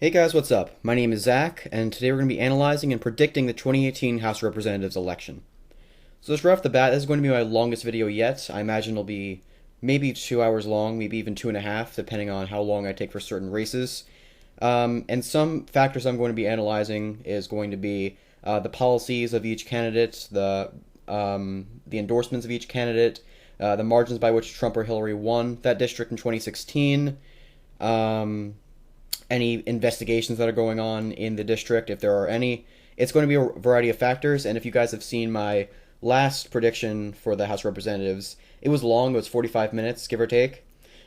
Hey guys, what's up? My name is Zach, and today we're going to be analyzing and predicting the 2018 House of Representatives election. So just right off the bat, this is going to be my longest video yet. I imagine it'll be maybe 2 hours long, maybe even 2.5, depending on how long I take for certain races. And some factors I'm going to be analyzing is going to be the policies of each candidate, the endorsements of each candidate, the margins by which Trump or Hillary won that district in 2016, any investigations that are going on in the district, if there are any. It's going to be a variety of factors, and if you guys have seen my last prediction for the House of Representatives, it was long, it was 45 minutes, give or take,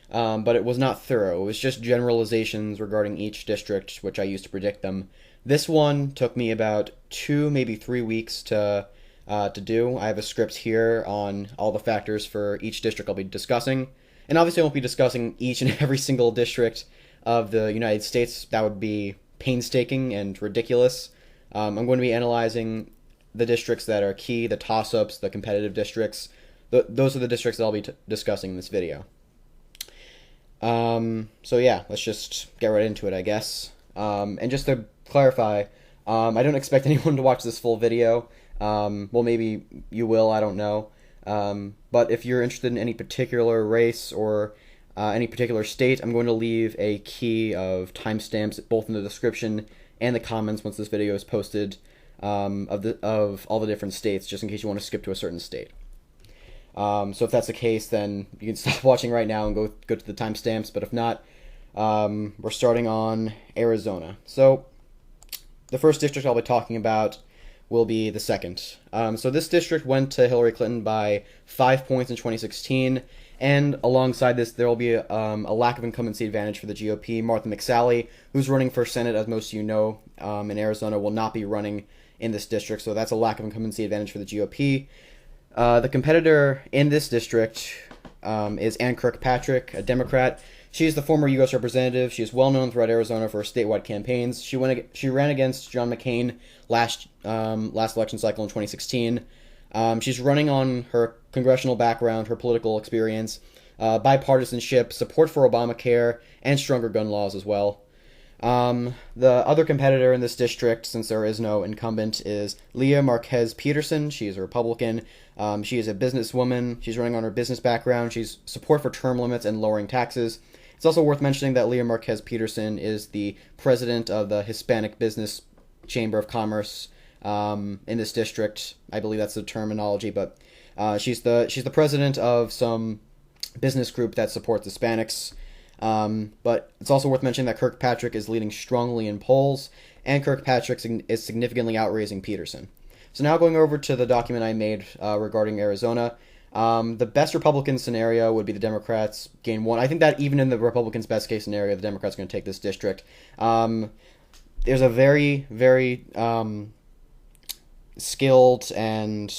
but it was not thorough. It was just generalizations regarding each district, which I used to predict them. This one took me about 2, maybe 3 weeks to do. I have a script here on all the factors for each district I'll be discussing, and obviously I won't be discussing each and every single district of the United States. That would be painstaking and ridiculous. I'm going to be analyzing the districts that are key, the toss-ups, the competitive districts. Those are the districts that I'll be discussing in this video. So yeah, let's just get right into it, I guess. And just to clarify, I don't expect anyone to watch this full video. Well, maybe you will, I don't know. But if you're interested in any particular race or any particular state, I'm going to leave a key of timestamps both in the description and the comments once this video is posted, of all the different states, just in case you want to skip to a certain state. So if that's the case, then you can stop watching right now and go to the timestamps. But if not, we're starting on Arizona. So the first district I'll be talking about will be the second. So this district went to Hillary Clinton by 5 points in 2016. And alongside this, there will be a lack of incumbency advantage for the GOP. Martha McSally, who's running for Senate, as most of you know, in Arizona, will not be running in this district, so that's a lack of incumbency advantage for the GOP. The competitor in this district is Ann Kirkpatrick, a Democrat. She's the former U.S. representative. She is well known throughout Arizona for her statewide campaigns. She ran against John McCain last election cycle in 2016. She's running on her congressional background, her political experience, bipartisanship, support for Obamacare, and stronger gun laws as well. The other competitor in this district, since there is no incumbent, is Leah Marquez Peterson. She is a Republican. She is a businesswoman. She's running on her business background. She's support for term limits and lowering taxes. It's also worth mentioning that Leah Marquez Peterson is the president of the Hispanic Business Chamber of Commerce in this district. I believe that's the terminology, but she's the president of some business group that supports Hispanics. But it's also worth mentioning that Kirkpatrick is leading strongly in polls, and Kirkpatrick is significantly outraising Peterson. So now going over to the document I made regarding Arizona, the best Republican scenario would be the Democrats gain one. I think that even in the Republicans' best case scenario, the Democrats are going to take this district. There's a very, very skilled and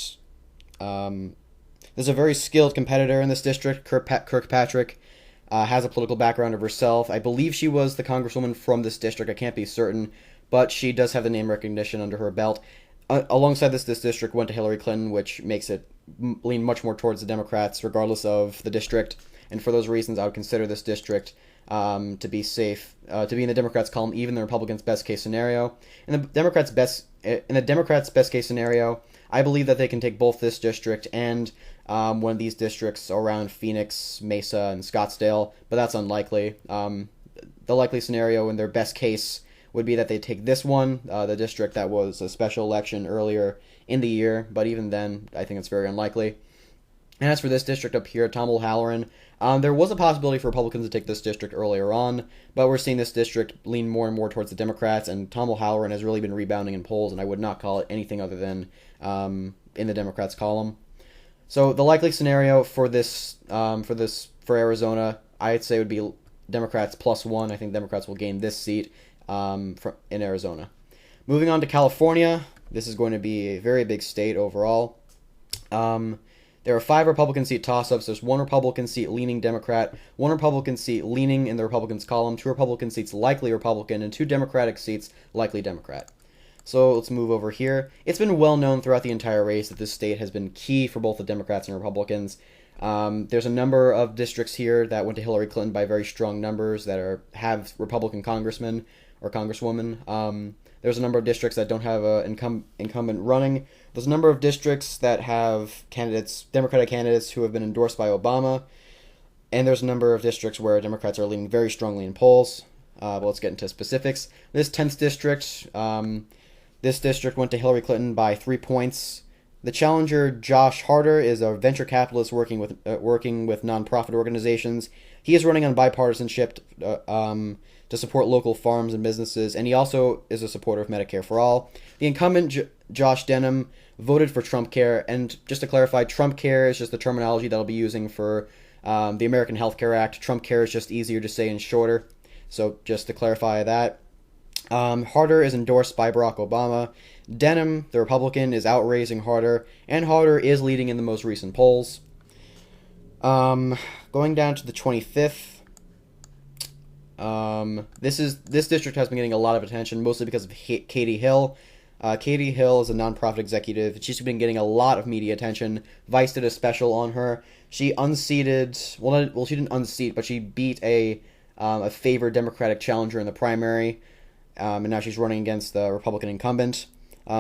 there's a very skilled competitor in this district. Kirkpatrick has a political background of herself. I believe she was the congresswoman from this district. I can't be certain, but she does have the name recognition under her belt. Alongside this district went to Hillary Clinton, which makes it lean much more towards the Democrats, regardless of the district. And for those reasons, I would consider this district to be safe, to be in the Democrats' column, even the Republicans' best case scenario. In the Democrats' best case scenario, I believe that they can take both this district and one of these districts around Phoenix, Mesa, and Scottsdale, but that's unlikely. The likely scenario in their best case would be that they take this one, the district that was a special election earlier in the year, but even then, I think it's very unlikely. And as for this district up here, Tom O'Halloran, there was a possibility for Republicans to take this district earlier on, but we're seeing this district lean more and more towards the Democrats, and Tom O'Halloran has really been rebounding in polls, and I would not call it anything other than in the Democrats' column. So the likely scenario for for Arizona, I'd say would be Democrats +1. I think Democrats will gain this seat in Arizona. Moving on to California, this is going to be a very big state overall. There are 5 Republican seat toss-ups. There's 1 Republican seat leaning Democrat, 1 Republican seat leaning in the Republicans column, 2 Republican seats likely Republican, and 2 Democratic seats likely Democrat. So let's move over here. It's been well known throughout the entire race that this state has been key for both the Democrats and Republicans. There's a number of districts here that went to Hillary Clinton by very strong numbers that have Republican congressmen or congresswomen. There's a number of districts that don't have an incumbent running. There's a number of districts that have Democratic candidates who have been endorsed by Obama. And there's a number of districts where Democrats are leaning very strongly in polls. But let's get into specifics. This 10th district, this district went to Hillary Clinton by 3 points. The challenger, Josh Harder, is a venture capitalist working with nonprofit organizations. He is running on bipartisanship to support local farms and businesses, and he also is a supporter of Medicare for All. The incumbent, Josh Denham, voted for Trump Care, and just to clarify, Trump Care is just the terminology that I'll be using for the American Health Care Act. Trump Care is just easier to say and shorter, so just to clarify that. Harder is endorsed by Barack Obama. Denham, the Republican, is outraising Harder, and Harder is leading in the most recent polls. Going down to the 25th, this district has been getting a lot of attention, mostly because of Katie Hill. Katie Hill is a nonprofit executive. She's been getting a lot of media attention. Vice did a special on her. She unseated, she didn't unseat, but she beat a favored Democratic challenger in the primary, and now she's running against the Republican incumbent.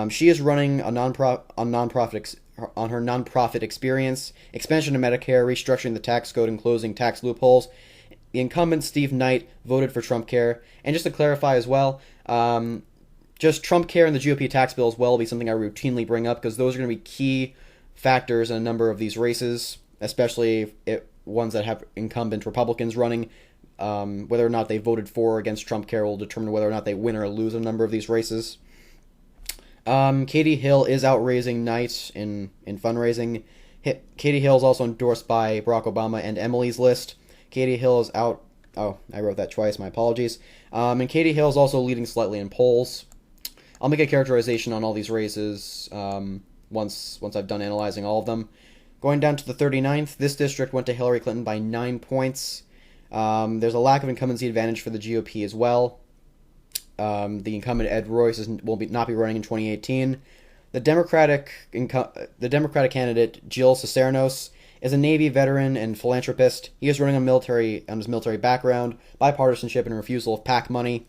She is running on her nonprofit experience, expansion of Medicare, restructuring the tax code, and closing tax loopholes. The incumbent, Steve Knight, voted for Trump Care. And just to clarify as well, just Trump Care and the GOP tax bill as well will be something I routinely bring up, because those are going to be key factors in a number of these races, especially ones that have incumbent Republicans running. Whether or not they voted for or against Trump Care will determine whether or not they win or lose a number of these races. Katie Hill is outraising Knight in fundraising. Katie Hill is also endorsed by Barack Obama and Emily's List. Katie Hill is out. Oh, I wrote that twice. My apologies. And Katie Hill is also leading slightly in polls. I'll make a characterization on all these races once I've done analyzing all of them. Going down to the 39th, this district went to Hillary Clinton by 9 points. There's a lack of incumbency advantage for the GOP as well. The incumbent Ed Royce will not be running in 2018. The Democratic candidate Jill Cicernos is a Navy veteran and philanthropist. He is running on his military background, bipartisanship, and refusal of PAC money.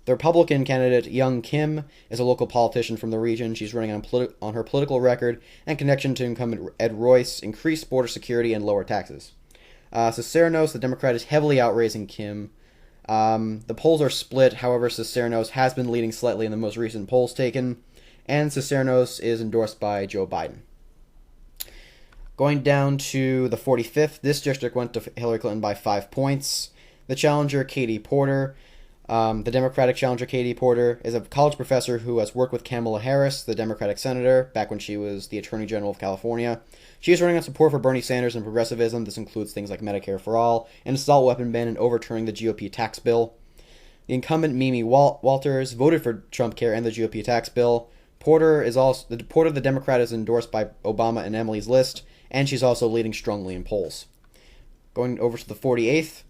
The Republican candidate Young Kim is a local politician from the region. She's running on her political record and connection to incumbent Ed Royce, increased border security, and lower taxes. Cicernos, the Democrat, is heavily outraising Kim. The polls are split. However, Cicernos has been leading slightly in the most recent polls taken, and Cicernos is endorsed by Joe Biden. Going down to the 45th, this district went to Hillary Clinton by 5 points. The challenger, Katie Porter, the Democratic challenger, Katie Porter, is a college professor who has worked with Kamala Harris, the Democratic senator, back when she was the Attorney General of California. She is running on support for Bernie Sanders and progressivism. This includes things like Medicare for All, an assault weapon ban, and overturning the GOP tax bill. The incumbent Mimi Walters voted for Trump Care and the GOP tax bill. The Democrat, is endorsed by Obama and Emily's List, and she's also leading strongly in polls. Going over to the 48th,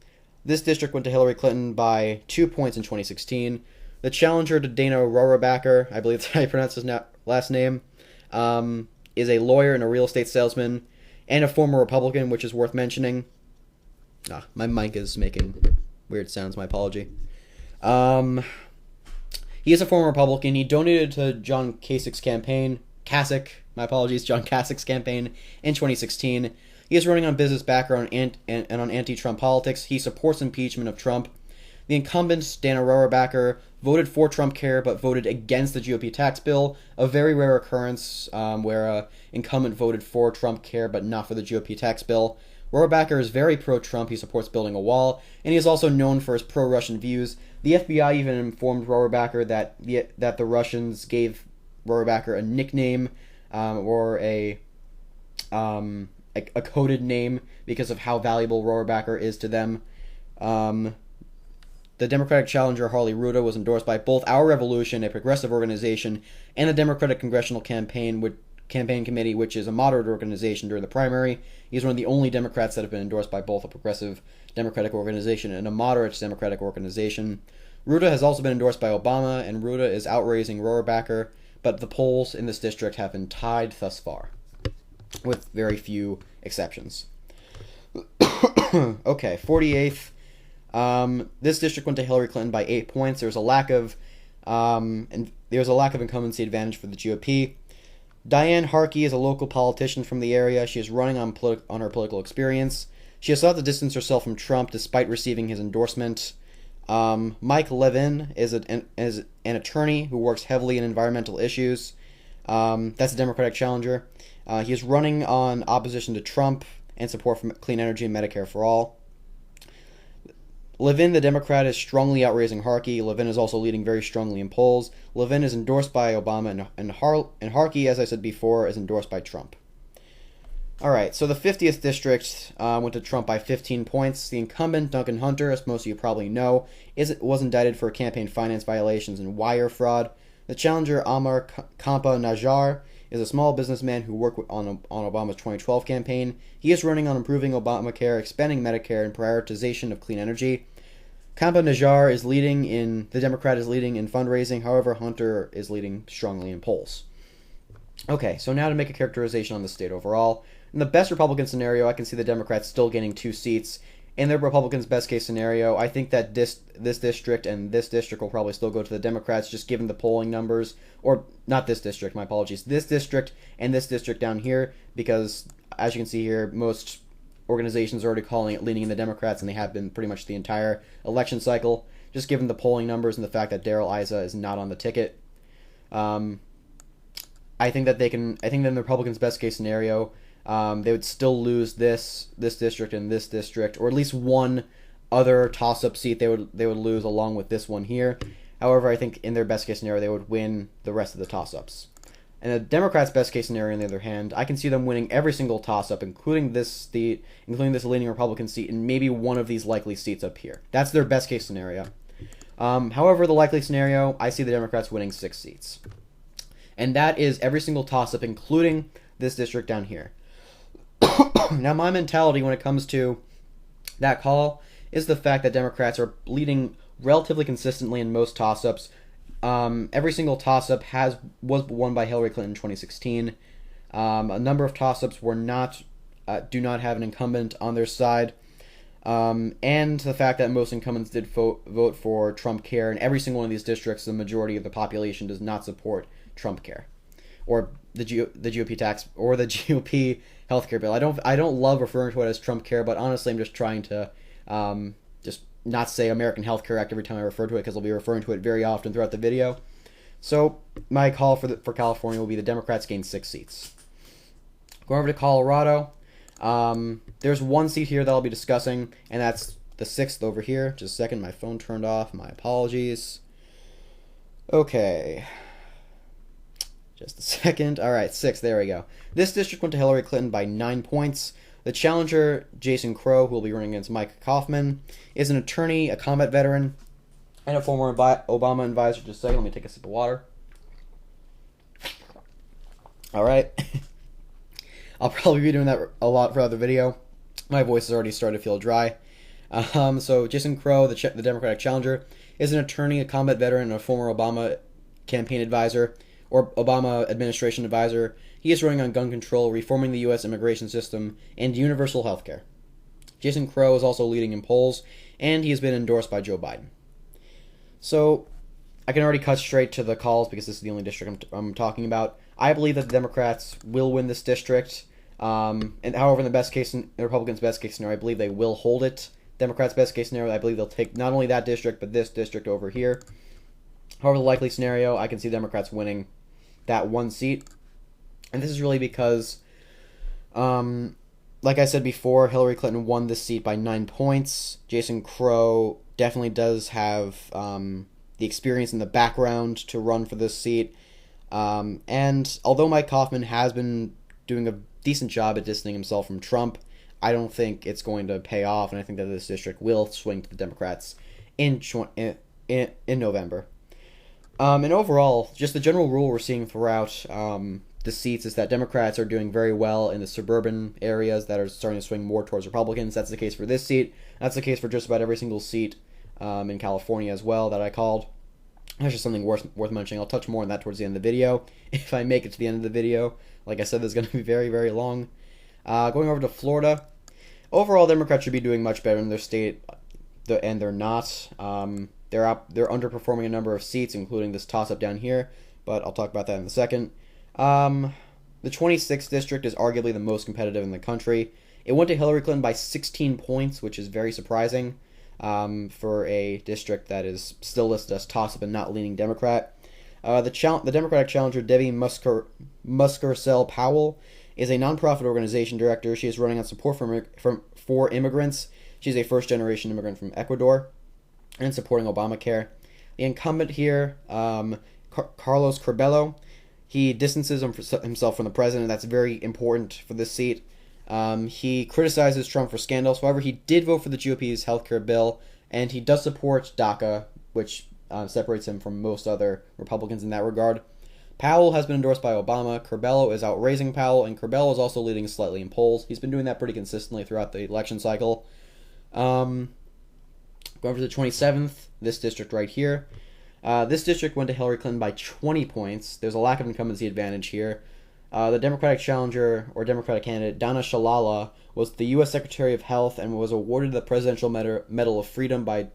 this district went to Hillary Clinton by 2 points in 2016. The challenger to Dana Rohrabacher, I believe that's how you pronounce his last name, is a lawyer and a real estate salesman, and a former Republican, which is worth mentioning. My mic is making weird sounds, my apology. He is a former Republican. He donated to John Kasich's campaign, John Kasich's campaign in 2016. He is running on business background and on anti-Trump politics. He supports impeachment of Trump. The incumbent, Dana Rohrabacher, voted for Trump Care but voted against the GOP tax bill, a very rare occurrence where an incumbent voted for Trump Care but not for the GOP tax bill. Rohrabacher is very pro-Trump. He supports building a wall, and he is also known for his pro-Russian views. The FBI even informed Rohrabacher that the Russians gave Rohrabacher a nickname or a coded name because of how valuable Rohrabacher is to them. The Democratic challenger Harley Ruda was endorsed by both Our Revolution, a progressive organization, and the Democratic Congressional Campaign Committee, which is a moderate organization during the primary. He's one of the only Democrats that have been endorsed by both a progressive Democratic organization and a moderate Democratic organization. Ruda has also been endorsed by Obama, and Ruda is outraising Rohrabacher, but the polls in this district have been tied thus far, with very few exceptions. Okay, 48th. This district went to Hillary Clinton by 8 points. There was a lack of incumbency advantage for the GOP. Diane Harkey is a local politician from the area. She is running on her political experience. She has sought to distance herself from Trump despite receiving his endorsement. Mike Levin is an attorney who works heavily in environmental issues. That's a Democratic challenger. He is running on opposition to Trump and support for clean energy and Medicare for all. Levin, the Democrat, is strongly outraising Harkey. Levin is also leading very strongly in polls. Levin is endorsed by Obama, and Harkey, as I said before, is endorsed by Trump. All right, so the 50th district went to Trump by 15 points. The incumbent, Duncan Hunter, as most of you probably know, was indicted for campaign finance violations and wire fraud. The challenger, Amar Kampa Najjar, is a small businessman who worked on Obama's 2012 campaign. He is running on improving Obamacare, expanding Medicare, and prioritization of clean energy. Kampa Najjar the Democrat is leading in fundraising. However, Hunter is leading strongly in polls. Okay, so now to make a characterization on the state overall. In the best Republican scenario, I can see the Democrats still gaining 2 seats. In the Republicans' best case scenario, I think that this district and this district will probably still go to the Democrats, just given the polling numbers. Or, not this district, my apologies. This district and this district down here, because, as you can see here, most organizations are already calling it leaning in the Democrats, and they have been pretty much the entire election cycle, just given the polling numbers and the fact that Darrell Issa is not on the ticket. I think that in the Republicans' best case scenario, they would still lose this district and this district, or at least one other toss-up seat they would lose along with this one here. However, I think in their best case scenario, they would win the rest of the toss-ups. And the Democrats' best case scenario, on the other hand, I can see them winning every single toss-up, including this leaning Republican seat, and maybe one of these likely seats up here. That's their best case scenario. However, the likely scenario, I see the Democrats winning 6 seats. And that is every single toss-up, including this district down here. Now, my mentality when it comes to that call is the fact that Democrats are leading relatively consistently in most toss-ups. Every single toss-up was won by Hillary Clinton in 2016. A number of toss-ups do not have an incumbent on their side. And the fact that most incumbents did vote for Trump care. In every single one of these districts, the majority of the population does not support Trump care, or the GOP tax, or the GOP healthcare bill. I don't love referring to it as Trump care, but honestly, I'm just trying to just not say American Health Care Act every time I refer to it, because I'll be referring to it very often throughout the video. So my call for California will be the Democrats gain 6 seats. Going over to Colorado, there's one seat here that I'll be discussing, and that's the 6th over here. Just a second, my phone turned off. My apologies. Okay. Just a second. All right, 6th. There we go. This district went to Hillary Clinton by 9 points. The challenger, Jason Crow, who will be running against Mike Kaufman, is an attorney, a combat veteran, and a former Obama advisor. Just a second. Let me take a sip of water. All right. I'll probably be doing that a lot throughout the video. My voice has already started to feel dry. So Jason Crow, the Democratic challenger, is an attorney, a combat veteran, and a former Obama campaign advisor, or Obama administration advisor. He is running on gun control, reforming the U.S. immigration system, and universal health care. Jason Crow is also leading in polls, and he has been endorsed by Joe Biden. So I can already cut straight to the calls because this is the only district I'm talking about. I believe that the Democrats will win this district. And however, in the Republicans' best case scenario, I believe they will hold it. Democrats' best case scenario, I believe they'll take not only that district, but this district over here. However, the likely scenario, I can see Democrats winning that one seat. And this is really because, like I said before, Hillary Clinton won this seat by 9 points. Jason Crow definitely does have the experience and the background to run for this seat. And although Mike Kaufman has been doing a decent job at distancing himself from Trump, I don't think it's going to pay off, and I think that this district will swing to the Democrats in November. And overall, just the general rule we're seeing throughout the seats is that Democrats are doing very well in the suburban areas that are starting to swing more towards Republicans. That's the case for this seat. That's the case for just about every single seat in California as well that I called. That's just something worth mentioning. I'll touch more on that towards the end of the video, if I make it to the end of the video. Like I said, this is going to be very, very long. Going over to Florida, overall, Democrats should be doing much better in their state, and they're not. They're underperforming a number of seats, including this toss-up down here, but I'll talk about that in a second. The 26th district is arguably the most competitive in the country. It went to Hillary Clinton by 16 points, which is very surprising for a district that is still listed as toss-up and not leaning Democrat. The Democratic challenger, Debbie Muscarsell Powell, is a nonprofit organization director. She is running on support for immigrants. She's a first-generation immigrant from Ecuador and supporting Obamacare. The incumbent here, Carlos Curbelo, he distances himself from the president. That's very important for this seat. He criticizes Trump for scandals. However, he did vote for the GOP's healthcare bill, and he does support DACA, which separates him from most other Republicans in that regard. Powell has been endorsed by Obama. Curbelo is outraising Powell, and Curbelo is also leading slightly in polls. He's been doing that pretty consistently throughout the election cycle. Going to the 27th, this district right here. This district went to Hillary Clinton by 20 points. There's a lack of incumbency advantage here. The Democratic challenger, or Democratic candidate, Donna Shalala, was the U.S. Secretary of Health and was awarded the Presidential Medal of Freedom by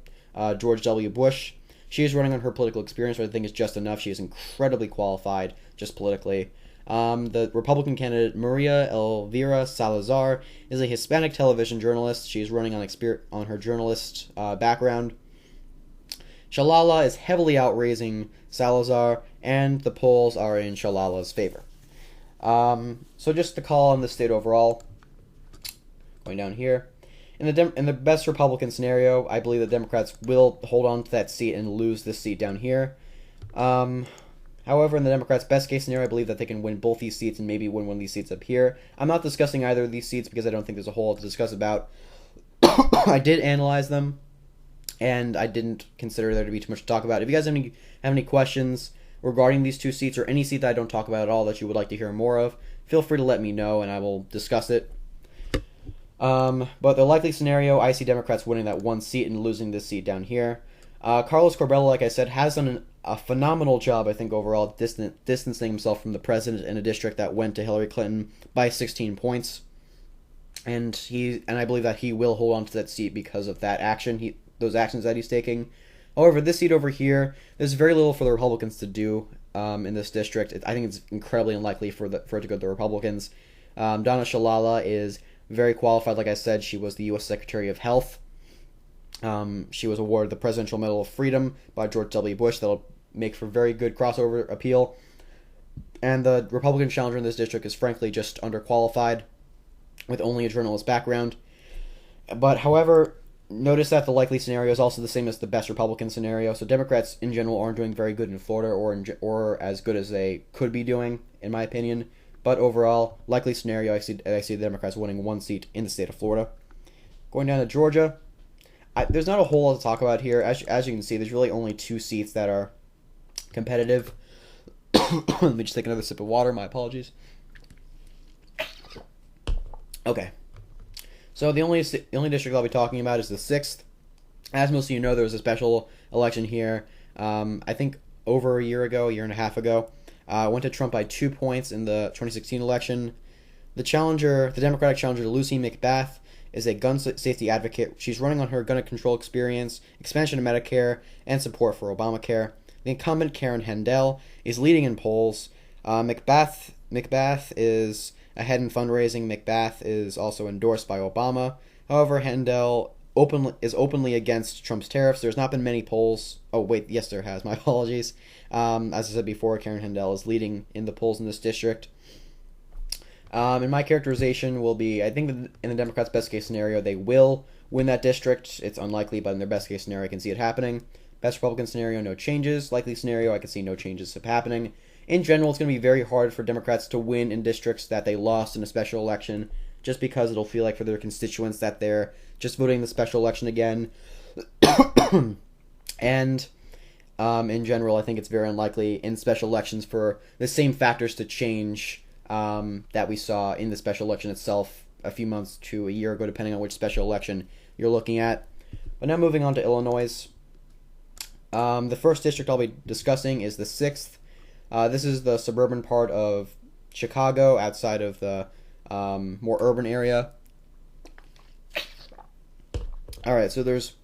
George W. Bush. She is running on her political experience, which I think is just enough. She is incredibly qualified, just politically. The Republican candidate, Maria Elvira Salazar, is a Hispanic television journalist. She is running on her journalist background. Shalala is heavily outraising Salazar, and the polls are in Shalala's favor. So just to call on the state overall, going down here, in the best Republican scenario, I believe the Democrats will hold on to that seat and lose this seat down here. However, in the Democrats' best case scenario, I believe that they can win both these seats and maybe win one of these seats up here. I'm not discussing either of these seats because I don't think there's a whole lot to discuss about. I did analyze them, and I didn't consider there to be too much to talk about. If you guys have any questions regarding these two seats or any seat that I don't talk about at all that you would like to hear more of, feel free to let me know and I will discuss it. But the likely scenario, I see Democrats winning that one seat and losing this seat down here. Carlos Curbelo, like I said, has done a phenomenal job, I think, overall, distancing himself from the president in a district that went to Hillary Clinton by 16 points. And I believe that he will hold on to that seat because of that action, those actions that he's taking. However, this seat over here, there's very little for the Republicans to do in this district. I think it's incredibly unlikely for it to go to the Republicans. Donna Shalala is very qualified. Like I said, she was the U.S. Secretary of Health. She was awarded the Presidential Medal of Freedom by George W. Bush. That'll make for very good crossover appeal. And the Republican challenger in this district is frankly just underqualified with only a journalist background. But however, notice that the likely scenario is also the same as the best Republican scenario. So Democrats in general aren't doing very good in Florida or as good as they could be doing, in my opinion. But overall, likely scenario, I see the Democrats winning one seat in the state of Florida. Going down to Georgia, there's not a whole lot to talk about here. As you can see, there's really only two seats that are competitive. Let me just take another sip of water. My apologies. Okay. So the only district I'll be talking about is the 6th. As most of you know, there was a special election here, I think over a year and a half ago. Went to Trump by 2 points in the 2016 election. The Democratic challenger, Lucy McBath, is a gun safety advocate. She's running on her gun control experience, expansion of Medicare, and support for Obamacare. The incumbent, Karen Handel, is leading in polls. McBath is ahead in fundraising. McBath is also endorsed by Obama. However, Handel is openly against Trump's tariffs. There's not been many polls. Oh, wait, yes, there has. My apologies. As I said before, Karen Handel is leading in the polls in this district. And my characterization will be, I think in the Democrats' best case scenario, they will win that district. It's unlikely, but in their best case scenario, I can see it happening. Best Republican scenario, no changes. Likely scenario, I can see no changes happening. In general, it's going to be very hard for Democrats to win in districts that they lost in a special election, just because it'll feel like for their constituents that they're just voting the special election again. And in general, I think it's very unlikely in special elections for the same factors to change that we saw in the special election itself a few months to a year ago, depending on which special election you're looking at. But now moving on to Illinois. The first district I'll be discussing is the 6th. This is the suburban part of Chicago, outside of the more urban area. All right, so there's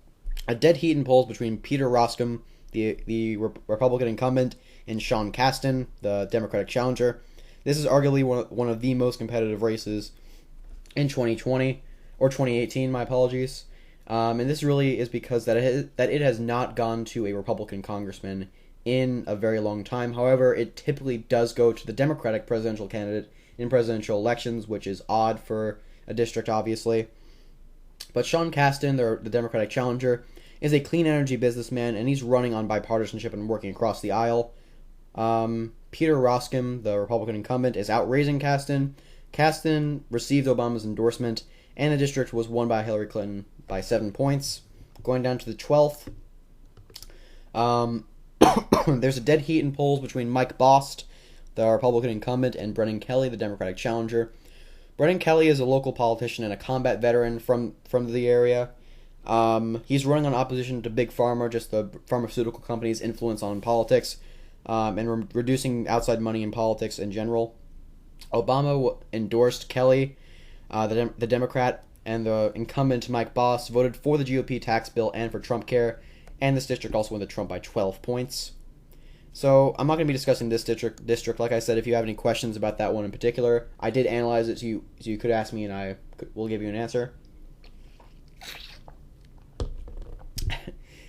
a dead heat in polls between Peter Roskam, the Republican incumbent, and Sean Casten, the Democratic challenger. This is arguably one of the most competitive races in 2020 or 2018. My apologies. And this really is because that it has not gone to a Republican congressman in a very long time. However, it typically does go to the Democratic presidential candidate in presidential elections, which is odd for a district, obviously. But Sean Casten, the Democratic challenger, is a clean energy businessman, and he's running on bipartisanship and working across the aisle. Peter Roskam, the Republican incumbent, is outraising Casten. Casten received Obama's endorsement, and the district was won by Hillary Clinton by 7 points. Going down to the 12th, there's a dead heat in polls between Mike Bost, the Republican incumbent, and Brennan Kelly, the Democratic challenger. Brennan Kelly is a local politician and a combat veteran from the area. He's running on opposition to Big Pharma, just the pharmaceutical company's influence on politics, and reducing outside money in politics in general. Obama endorsed Kelly, the Democrat, and the incumbent Mike Bost voted for the GOP tax bill and for Trump Care, and this district also went to Trump by 12 points. So I'm not going to be discussing this district. Like I said, if you have any questions about that one in particular, I did analyze it, so you could ask me, and I will give you an answer.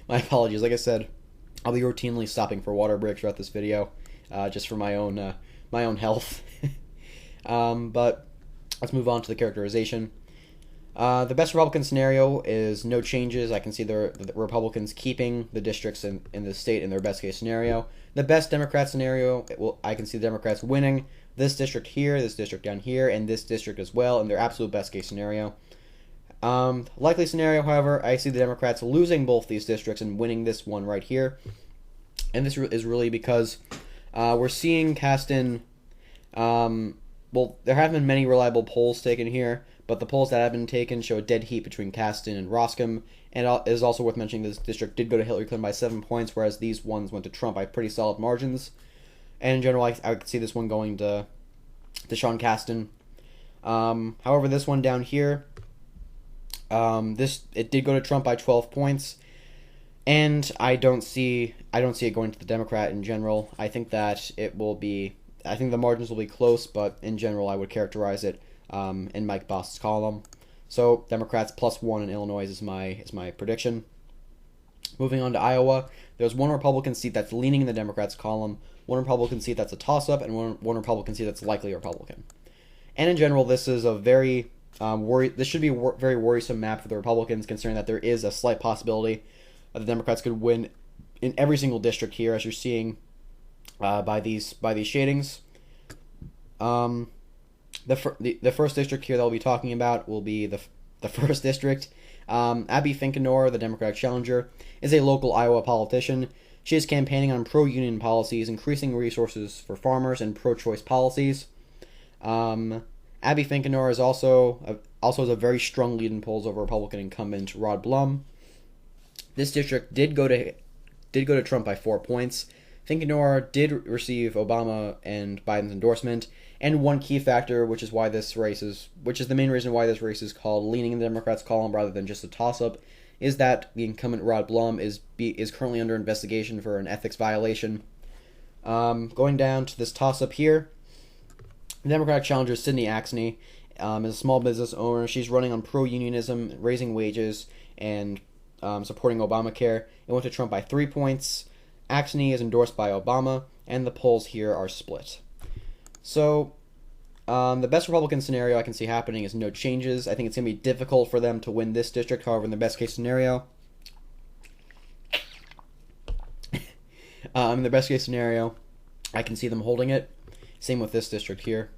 My apologies. Like I said, I'll be routinely stopping for water breaks throughout this video, just for my own health. But let's move on to the characterization. The best Republican scenario is no changes. I can see the Republicans keeping the districts in the state in their best case scenario. The best Democrat scenario, I can see the Democrats winning this district here, this district down here, and this district as well in their absolute best case scenario. Likely scenario, however, I see the Democrats losing both these districts and winning this one right here. And this is really because we're seeing Casten. Well, there haven't been many reliable polls taken here, but the polls that have been taken show a dead heat between Casten and Roskam. And it is also worth mentioning this district did go to Hillary Clinton by 7 points, whereas these ones went to Trump by pretty solid margins. And in general, I could see this one going to Sean Casten. However, this one down here, it did go to Trump by 12 points, and I don't see it going to the Democrat in general. I think that I think the margins will be close, but in general, I would characterize it in Mike Bost's column. So Democrats +1 in Illinois is my prediction. Moving on to Iowa, there's one Republican seat that's leaning in the Democrats' column, one Republican seat that's a toss-up, and one Republican seat that's likely Republican. And in general, this is a very this should be a very worrisome map for the Republicans, considering that there is a slight possibility that the Democrats could win in every single district here, as you're seeing by these shadings. The first district here that we'll be talking about will be the first district. Abby Finkenauer, the Democratic challenger, is a local Iowa politician. She is campaigning on pro-union policies, increasing resources for farmers, and pro-choice policies. Abby Finkenauer is also has a very strong lead in polls over Republican incumbent Rod Blum. This district did go to Trump by 4 points. Finkenauer did receive Obama and Biden's endorsement, and one key factor, which is the main reason why this race is called leaning in the Democrats' column rather than just a toss-up, is that the incumbent Rod Blum is currently under investigation for an ethics violation. Going down to this toss-up here, the Democratic challenger Sydney Axne is a small business owner. She's running on pro-unionism, raising wages, and supporting Obamacare. It went to Trump by 3 points. Axne is endorsed by Obama, and the polls here are split. So, the best Republican scenario I can see happening is no changes. I think it's going to be difficult for them to win this district. However, in the best case scenario, I can see them holding it. Same with this district here.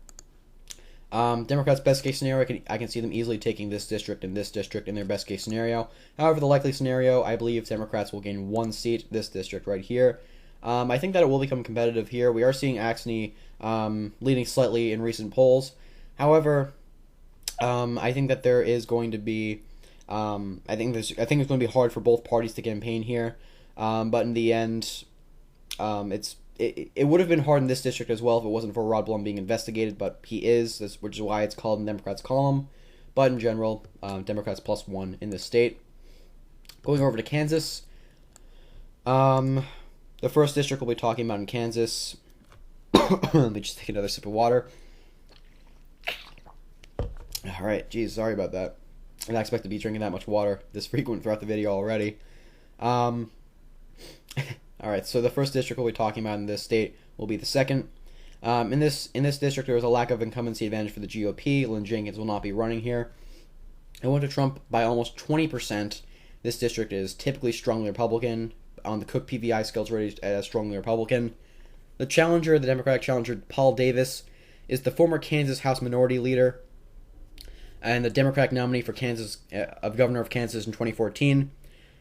Democrats' best case scenario, I can see them easily taking this district and this district in their best case scenario. However, the likely scenario, I believe Democrats will gain one seat, this district right here. I think that it will become competitive here. We are seeing Axne leading slightly in recent polls. However, I think that there is going to be, I think it's going to be hard for both parties to campaign here. But in the end, it would have been hard in this district as well if it wasn't for Rod Blum being investigated, but he is, which is why it's called in Democrats' column. But in general, Democrats +1 in this state. Going over to Kansas, the first district we'll be talking about in Kansas. Let me just take another sip of water. All right, geez, sorry about that. I didn't expect to be drinking that much water this frequent throughout the video already. All right, so the first district we'll be talking about in this state will be the second. In this district, there is a lack of incumbency advantage for the GOP. Lynn Jenkins will not be running here. It went to Trump by almost 20%. This district is typically strongly Republican. On the Cook PVI scale, it's rated as strongly Republican. The challenger, the Democratic challenger, Paul Davis, is the former Kansas House Minority Leader and the Democratic nominee for Kansas, governor of Kansas in 2014.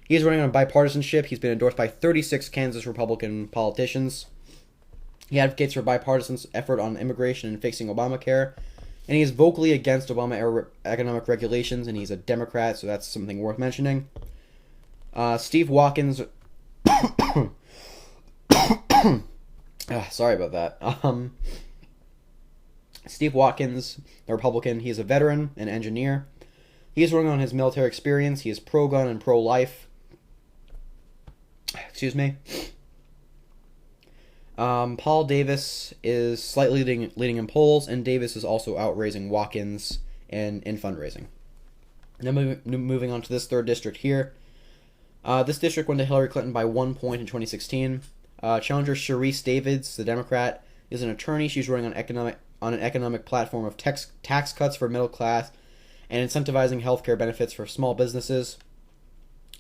He is running on bipartisanship. He's been endorsed by 36 Kansas Republican politicians. He advocates for bipartisan effort on immigration and fixing Obamacare. And he is vocally against Obama-era economic regulations, and he's a Democrat, so that's something worth mentioning. Steve Watkins... sorry about that. Steve Watkins, a Republican, he is a veteran, an engineer. He is running on his military experience. He is pro-gun and pro-life. Excuse me. Paul Davis is slightly leading in polls, and Davis is also outraising Watkins in fundraising. Now moving on to this third district here. This district went to Hillary Clinton by 1 point in 2016. Challenger Sharice Davids, the Democrat, is an attorney. She's running on an economic platform of tax cuts for middle class and incentivizing healthcare benefits for small businesses.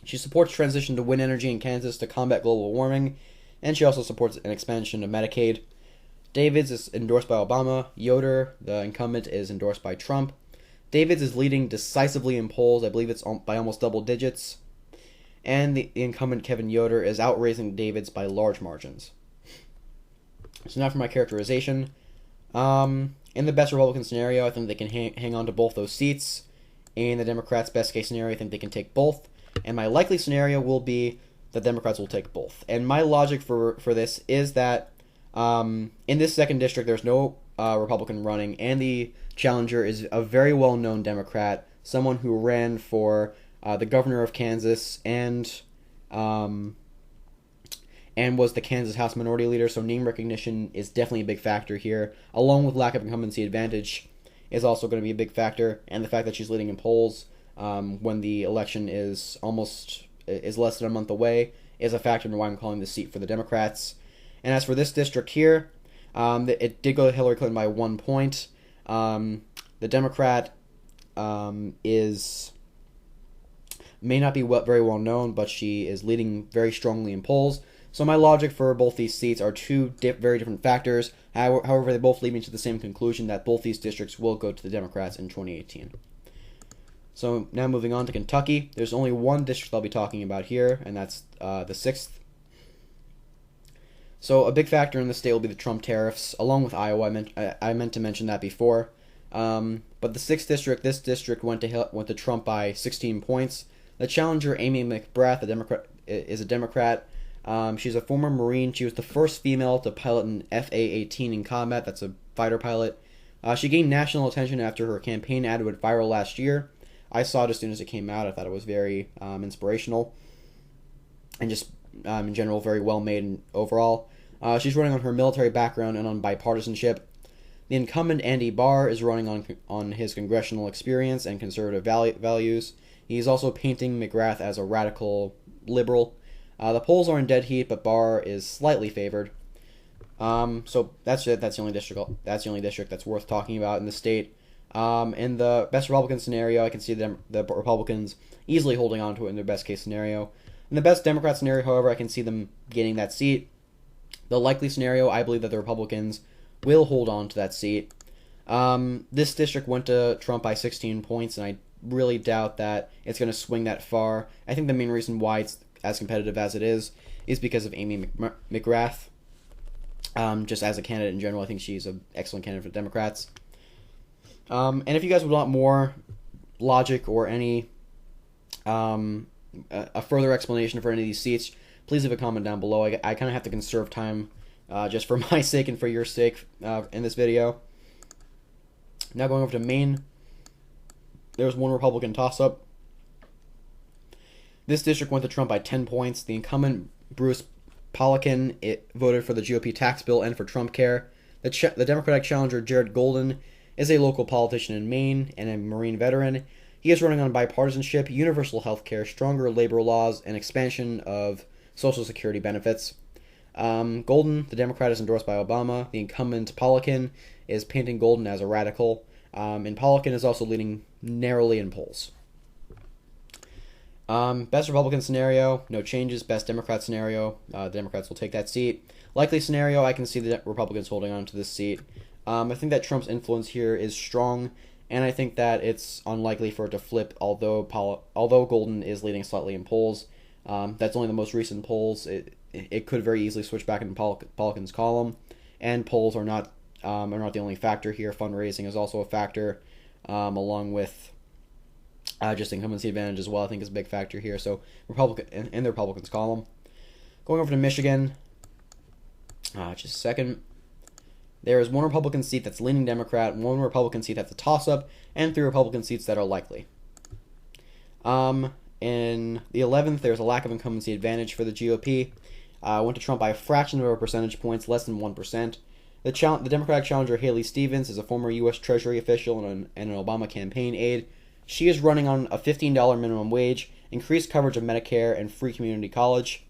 She supports transition to wind energy in Kansas to combat global warming, and she also supports an expansion of Medicaid. Davids is endorsed by Obama. Yoder, the incumbent, is endorsed by Trump. Davids is leading decisively in polls. I believe it's by almost double digits. And the incumbent, Kevin Yoder, is outraising Davids by large margins. So now for my characterization. In the best Republican scenario, I think they can hang on to both those seats. In the Democrats' best case scenario, I think they can take both. And my likely scenario will be the Democrats will take both. And my logic for this is that in this second district, there's no Republican running, and the challenger is a very well-known Democrat, someone who ran for the governor of Kansas and was the Kansas House Minority Leader, so name recognition is definitely a big factor here, along with lack of incumbency advantage is also going to be a big factor, and the fact that she's leading in polls when the election is less than a month away is a factor in why I'm calling this seat for the Democrats. And as for this district here, it did go to Hillary Clinton by 1 point. The Democrat may not be very well known, but she is leading very strongly in polls. So my logic for both these seats are two very different factors. However, they both lead me to the same conclusion that both these districts will go to the Democrats in 2018. So now moving on to Kentucky. There's only one district I'll be talking about here, and that's the 6th. So a big factor in the state will be the Trump tariffs, along with Iowa. I meant to mention that before. But the 6th district, this district went to Trump by 16 points. The challenger, Amy McBrath, is a Democrat. She's a former Marine. She was the first female to pilot an FA-18 in combat. That's a fighter pilot. She gained national attention after her campaign ad went viral last year. I saw it as soon as it came out. I thought it was very inspirational and just in general very well made overall. She's running on her military background and on bipartisanship. The incumbent, Andy Barr, is running on his congressional experience and conservative values. He's also painting McGrath as a radical liberal. The polls are in dead heat, but Barr is slightly favored. So that's it. That's the only district that's worth talking about in the state. In the best Republican scenario, I can see the Republicans easily holding on to it in their best case scenario. In the best Democrat scenario, however, I can see them gaining that seat. The likely scenario, I believe that the Republicans will hold on to that seat. This district went to Trump by 16 points, and I really doubt that it's going to swing that far. I think the main reason why it's as competitive as it is because of Amy McGrath. Just as a candidate in general, I think she's an excellent candidate for the Democrats. And if you guys would want more logic or any a further explanation for any of these seats, please leave a comment down below. I kind of have to conserve time just for my sake and for your sake in this video. Now going over to Maine. There was one Republican toss-up. This district went to Trump by 10 points. The incumbent Bruce Polikin voted for the GOP tax bill and for Trump care. The Democratic challenger Jared Golden is a local politician in Maine and a Marine veteran. He is running on bipartisanship, universal health care, stronger labor laws, and expansion of Social Security benefits. Golden, the Democrat, is endorsed by Obama. The incumbent Polikin is painting Golden as a radical. And Polikin is also leading narrowly in polls. Best Republican scenario, no changes. Best Democrat scenario, the Democrats will take that seat. Likely scenario, I can see the Republicans holding on to this seat. I think that Trump's influence here is strong, and I think that it's unlikely for it to flip, although Golden is leading slightly in polls. That's only the most recent polls. It could very easily switch back into Polikin's column, and polls are not the only factor here. Fundraising is also a factor, along with just incumbency advantage as well. I think is a big factor here. So Republican in the Republicans column. Going over to Michigan, just a second. There is one Republican seat that's leaning Democrat, one Republican seat that's a toss-up, and 3 Republican seats that are likely. In the 11th, there's a lack of incumbency advantage for the GOP. Went to Trump by a fraction of a percentage points, less than 1%. The Democratic challenger Haley Stevens is a former U.S. Treasury official and an Obama campaign aide. She is running on a $15 minimum wage, increased coverage of Medicare, and free community college.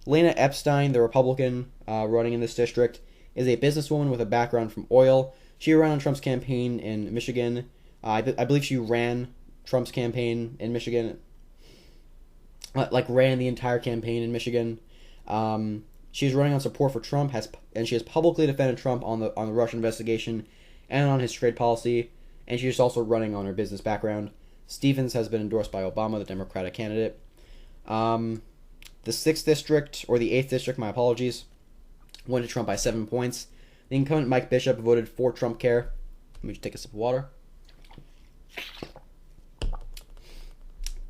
Lena Epstein, the Republican running in this district, is a businesswoman with a background from oil. She ran on Trump's campaign in Michigan. I believe she ran Trump's campaign in Michigan, ran the entire campaign in Michigan. She's running on support for Trump, and she has publicly defended Trump on the Russian investigation and on his trade policy, and she's also running on her business background. Stevens has been endorsed by Obama, the Democratic candidate. The 6th district, or the 8th district, my apologies, went to Trump by 7 points. The incumbent Mike Bishop voted for Trump care. Let me just take a sip of water.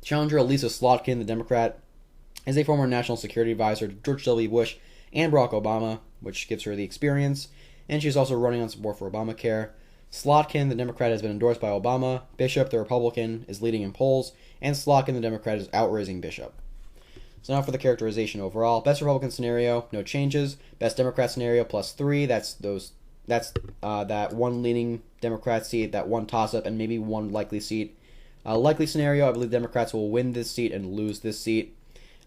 Challenger Elisa Slotkin, the Democrat, is a former national security advisor to George W. Bush and Barack Obama, which gives her the experience, and she's also running on support for Obamacare. Slotkin, the Democrat, has been endorsed by Obama. Bishop, the Republican, is leading in polls, and Slotkin, the Democrat, is outraising Bishop. So now for the characterization overall. Best Republican scenario, no changes. Best Democrat scenario, +3. That's that one leading Democrat seat, that one toss-up, and maybe one likely seat. Likely scenario, I believe Democrats will win this seat and lose this seat.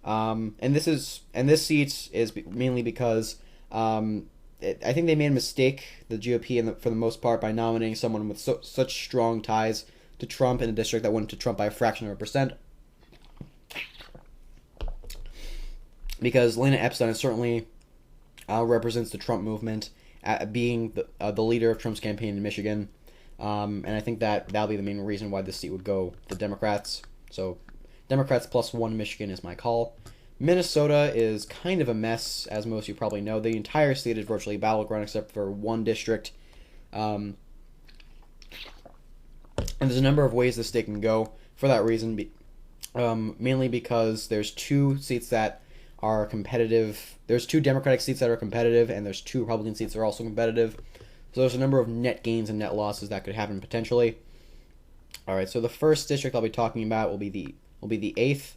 And this seat is mainly because I think they made a mistake, the GOP, for the most part, by nominating someone with such strong ties to Trump in a district that went to Trump by a fraction of a percent. Because Lena Epstein certainly represents the Trump movement, being the leader of Trump's campaign in Michigan. And I think that'll be the main reason why this seat would go the Democrats. So Democrats +1 Michigan is my call. Minnesota is kind of a mess, as most of you probably know. The entire state is virtually battleground except for one district. And there's a number of ways the state can go for that reason, mainly because there's 2 seats that are competitive. There's 2 Democratic seats that are competitive, and there's 2 Republican seats that are also competitive. So there's a number of net gains and net losses that could happen potentially. All right, so the first district I'll be talking about will be the 8th.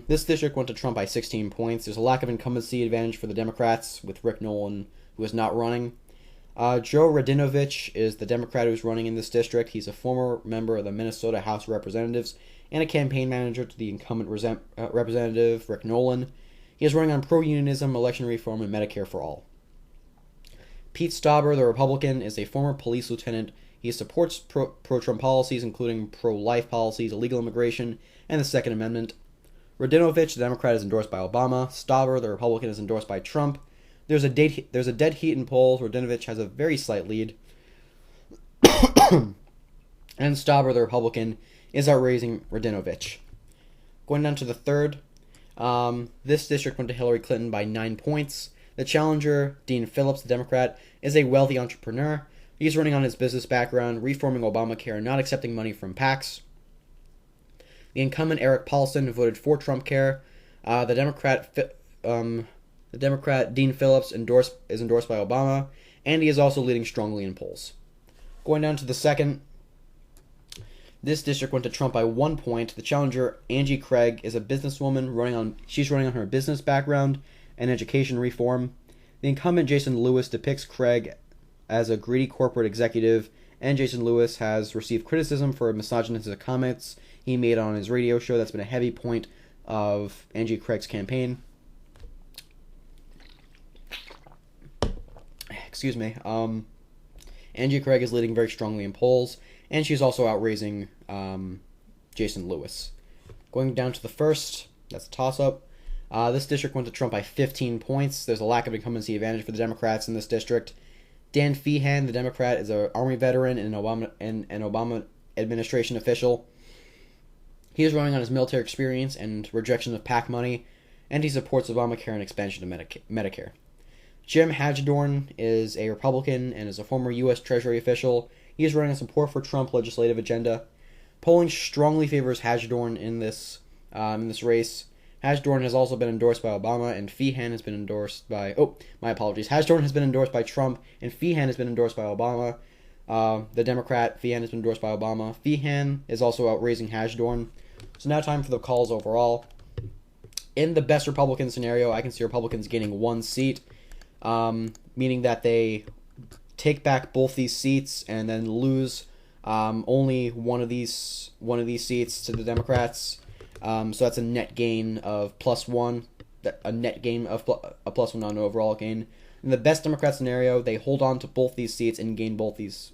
This district went to Trump by 16 points. There's a lack of incumbency advantage for the Democrats, with Rick Nolan, who is not running. Joe Radinovich is the Democrat who's running in this district. He's a former member of the Minnesota House of Representatives and a campaign manager to the incumbent Representative Rick Nolan. He is running on pro-unionism, election reform, and Medicare for all. Pete Stauber, the Republican, is a former police lieutenant. He supports pro-Trump policies, including pro-life policies, illegal immigration, and the Second Amendment. Radinovich, the Democrat, is endorsed by Obama. Stauber, the Republican, is endorsed by Trump. There's a dead heat in polls. Radinovich has a very slight lead. And Stauber, the Republican, is outraising Radinovich. Going down to the 3rd, this district went to Hillary Clinton by 9 points. The challenger, Dean Phillips, the Democrat, is a wealthy entrepreneur. He's running on his business background, reforming Obamacare, and not accepting money from PACs. The incumbent, Eric Paulson, voted for Trump care. The Democrat Dean Phillips is endorsed by Obama, and he is also leading strongly in polls. Going down to the 2nd, This district went to Trump by 1 point. The challenger, Angie Craig, is a businesswoman she's running on her business background and education reform. The incumbent, Jason Lewis, depicts Craig as a greedy corporate executive, and Jason Lewis has received criticism for misogynistic comments he made on his radio show. That's been a heavy point of Angie Craig's campaign. Excuse me. Angie Craig is leading very strongly in polls, and she's also outraising Jason Lewis. Going down to the first, that's a toss-up. This district went to Trump by 15 points. There's a lack of incumbency advantage for the Democrats in this district. Dan Feehan, the Democrat, is an Army veteran and an Obama administration official. He is running on his military experience and rejection of PAC money, and he supports Obamacare and expansion of Medicare. Jim Hagedorn is a Republican and is a former U.S. Treasury official. He is running on support for Trump legislative agenda. Polling strongly favors Hagedorn in this race. Hagedorn has also been endorsed by Obama, and Feehan has been endorsed by... Oh, my apologies. Hagedorn has been endorsed by Trump, and Feehan has been endorsed by Obama. The Democrat, Feehan, has been endorsed by Obama. Feehan is also outraising Hagedorn. So now time for the calls overall. In the best Republican scenario, I can see Republicans gaining 1 seat, meaning that they take back both these seats and then lose only one of these seats to the Democrats. So that's a net gain of +1, a net gain of a +1 on an overall gain. In the best Democrat scenario, they hold on to both these seats and gain both these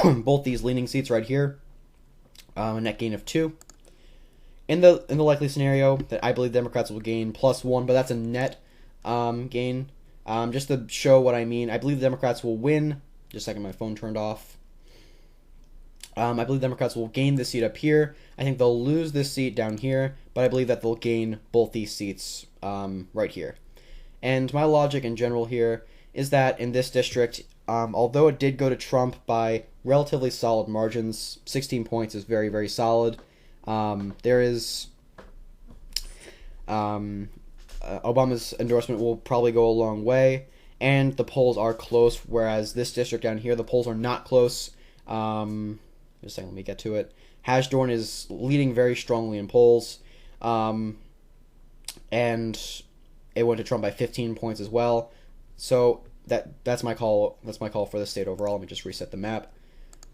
both these leaning seats right here. A net gain of 2. In the likely scenario, that I believe Democrats will gain +1, but that's a net gain. Just to show what I mean, I believe the Democrats will win. Just a second, my phone turned off. I believe Democrats will gain this seat up here. I think they'll lose this seat down here, but I believe that they'll gain both these seats right here. And my logic in general here is that in this district, although it did go to Trump by relatively solid margins, 16 points is very, very solid. Obama's endorsement will probably go a long way, and the polls are close, whereas this district down here, the polls are not close. Just a second, let me get to it. Hagedorn is leading very strongly in polls, and it went to Trump by 15 points as well. So that's my call. That's my call for the state overall. Let me just reset the map.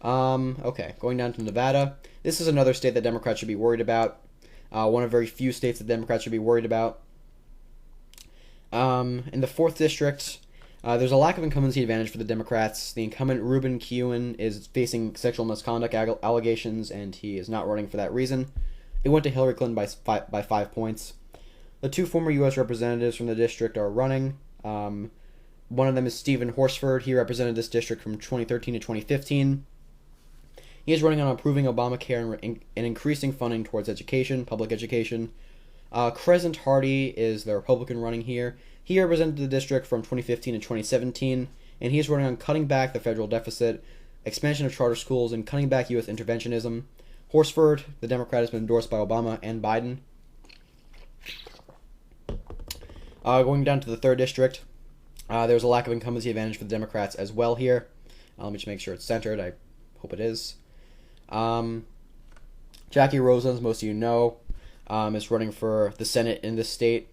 Okay, going down to Nevada. This is another state that Democrats should be worried about. One of very few states that Democrats should be worried about. In the 4th district, there's a lack of incumbency advantage for the Democrats. The incumbent, Ruben Kihuen, is facing sexual misconduct allegations, and he is not running for that reason. It went to Hillary Clinton by 5 points. The 2 former U.S. representatives from the district are running. One of them is Stephen Horsford. He represented this district from 2013 to 2015. He is running on improving Obamacare and increasing funding towards education, public education. Crescent Hardy is the Republican running here. He represented the district from 2015 to 2017, and he is running on cutting back the federal deficit, expansion of charter schools, and cutting back U.S. interventionism. Horsford, the Democrat, has been endorsed by Obama and Biden. Going down to the 3rd district, there's a lack of incumbency advantage for the Democrats as well here. Let me just make sure it's centered. I hope it is. Jackie Rosen, as most of you know, is running for the Senate in this state.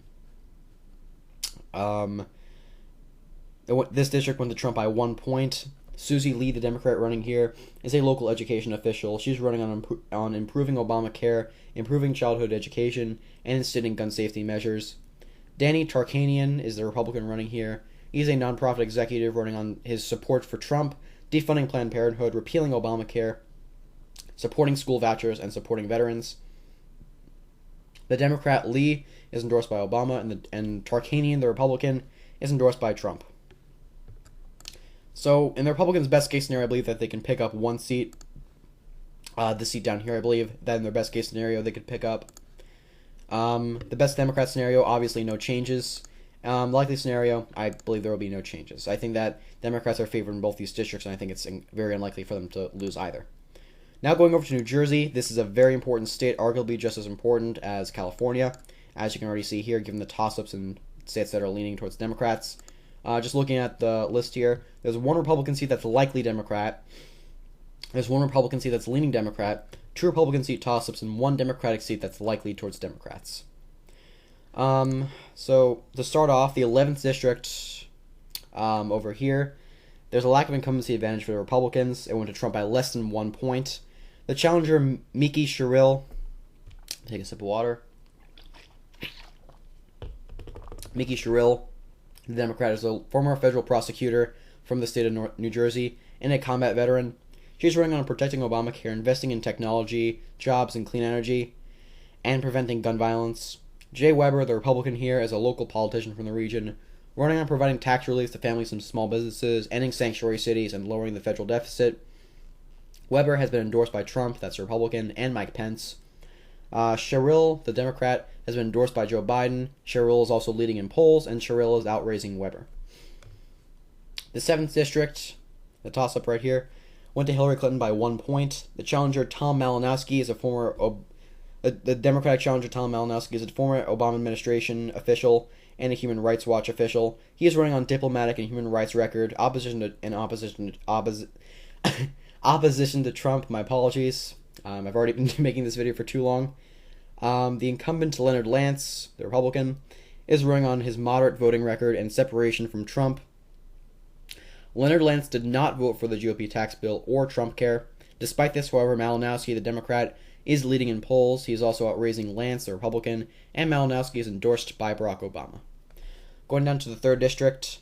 This district went to Trump by 1 point. Susie Lee, the Democrat running here, is a local education official. She's running on improving Obamacare, improving childhood education, and instituting gun safety measures. Danny Tarkanian is the Republican running here. He's a nonprofit executive running on his support for Trump, defunding Planned Parenthood, repealing Obamacare, supporting school vouchers, and supporting veterans. The Democrat Lee is endorsed by Obama, and Tarkanian, the Republican, is endorsed by Trump. So, in the Republicans' best-case scenario, I believe that they can pick up 1 seat. This seat down here, I believe that in their best-case scenario, they could pick up. The best Democrat scenario, obviously no changes. Likely scenario, I believe there will be no changes. I think that Democrats are favored in both these districts, and I think it's very unlikely for them to lose either. Now going over to New Jersey, this is a very important state, arguably just as important as California, as you can already see here, given the toss-ups in states that are leaning towards There's one Republican seat that's leaning Democrat, 2 Republican seat toss-ups, and 1 Democratic seat that's likely towards Democrats. So to start off, the 11th district over here, there's a lack of incumbency advantage for the Republicans. It went to Trump by less than 1 point. The challenger, Mickey Sherrill, take a sip of water. Mickey Sherrill, the Democrat, is a former federal prosecutor from the state of New Jersey and a combat veteran. She's running on protecting Obamacare, investing in technology, jobs, and clean energy, and preventing gun violence. Jay Weber, the Republican here, is a local politician from the region, running on providing tax relief to families and small businesses, ending sanctuary cities, and lowering the federal deficit. Weber has been endorsed by Trump, that's a Republican, and Mike Pence. Sherrill, the Democrat, has been endorsed by Joe Biden. Sherrill is also leading in polls, and Sherrill is outraising Weber. The 7th district, the toss-up right here, went to Hillary Clinton by 1 point. The challenger, Tom Malinowski, is a former... The Democratic challenger, Tom Malinowski, is a former Obama administration official and a Human Rights Watch official. He is running on diplomatic and human rights record, opposition to Trump. My apologies. I've already been making this video for too long. The incumbent, Leonard Lance, the Republican, is running on his moderate voting record and separation from Trump. Leonard Lance did not vote for the GOP tax bill or Trump care. Despite this, however, Malinowski, the Democrat, is leading in polls. He is also outraising Lance, the Republican, and Malinowski is endorsed by Barack Obama. Going down to the 3rd district,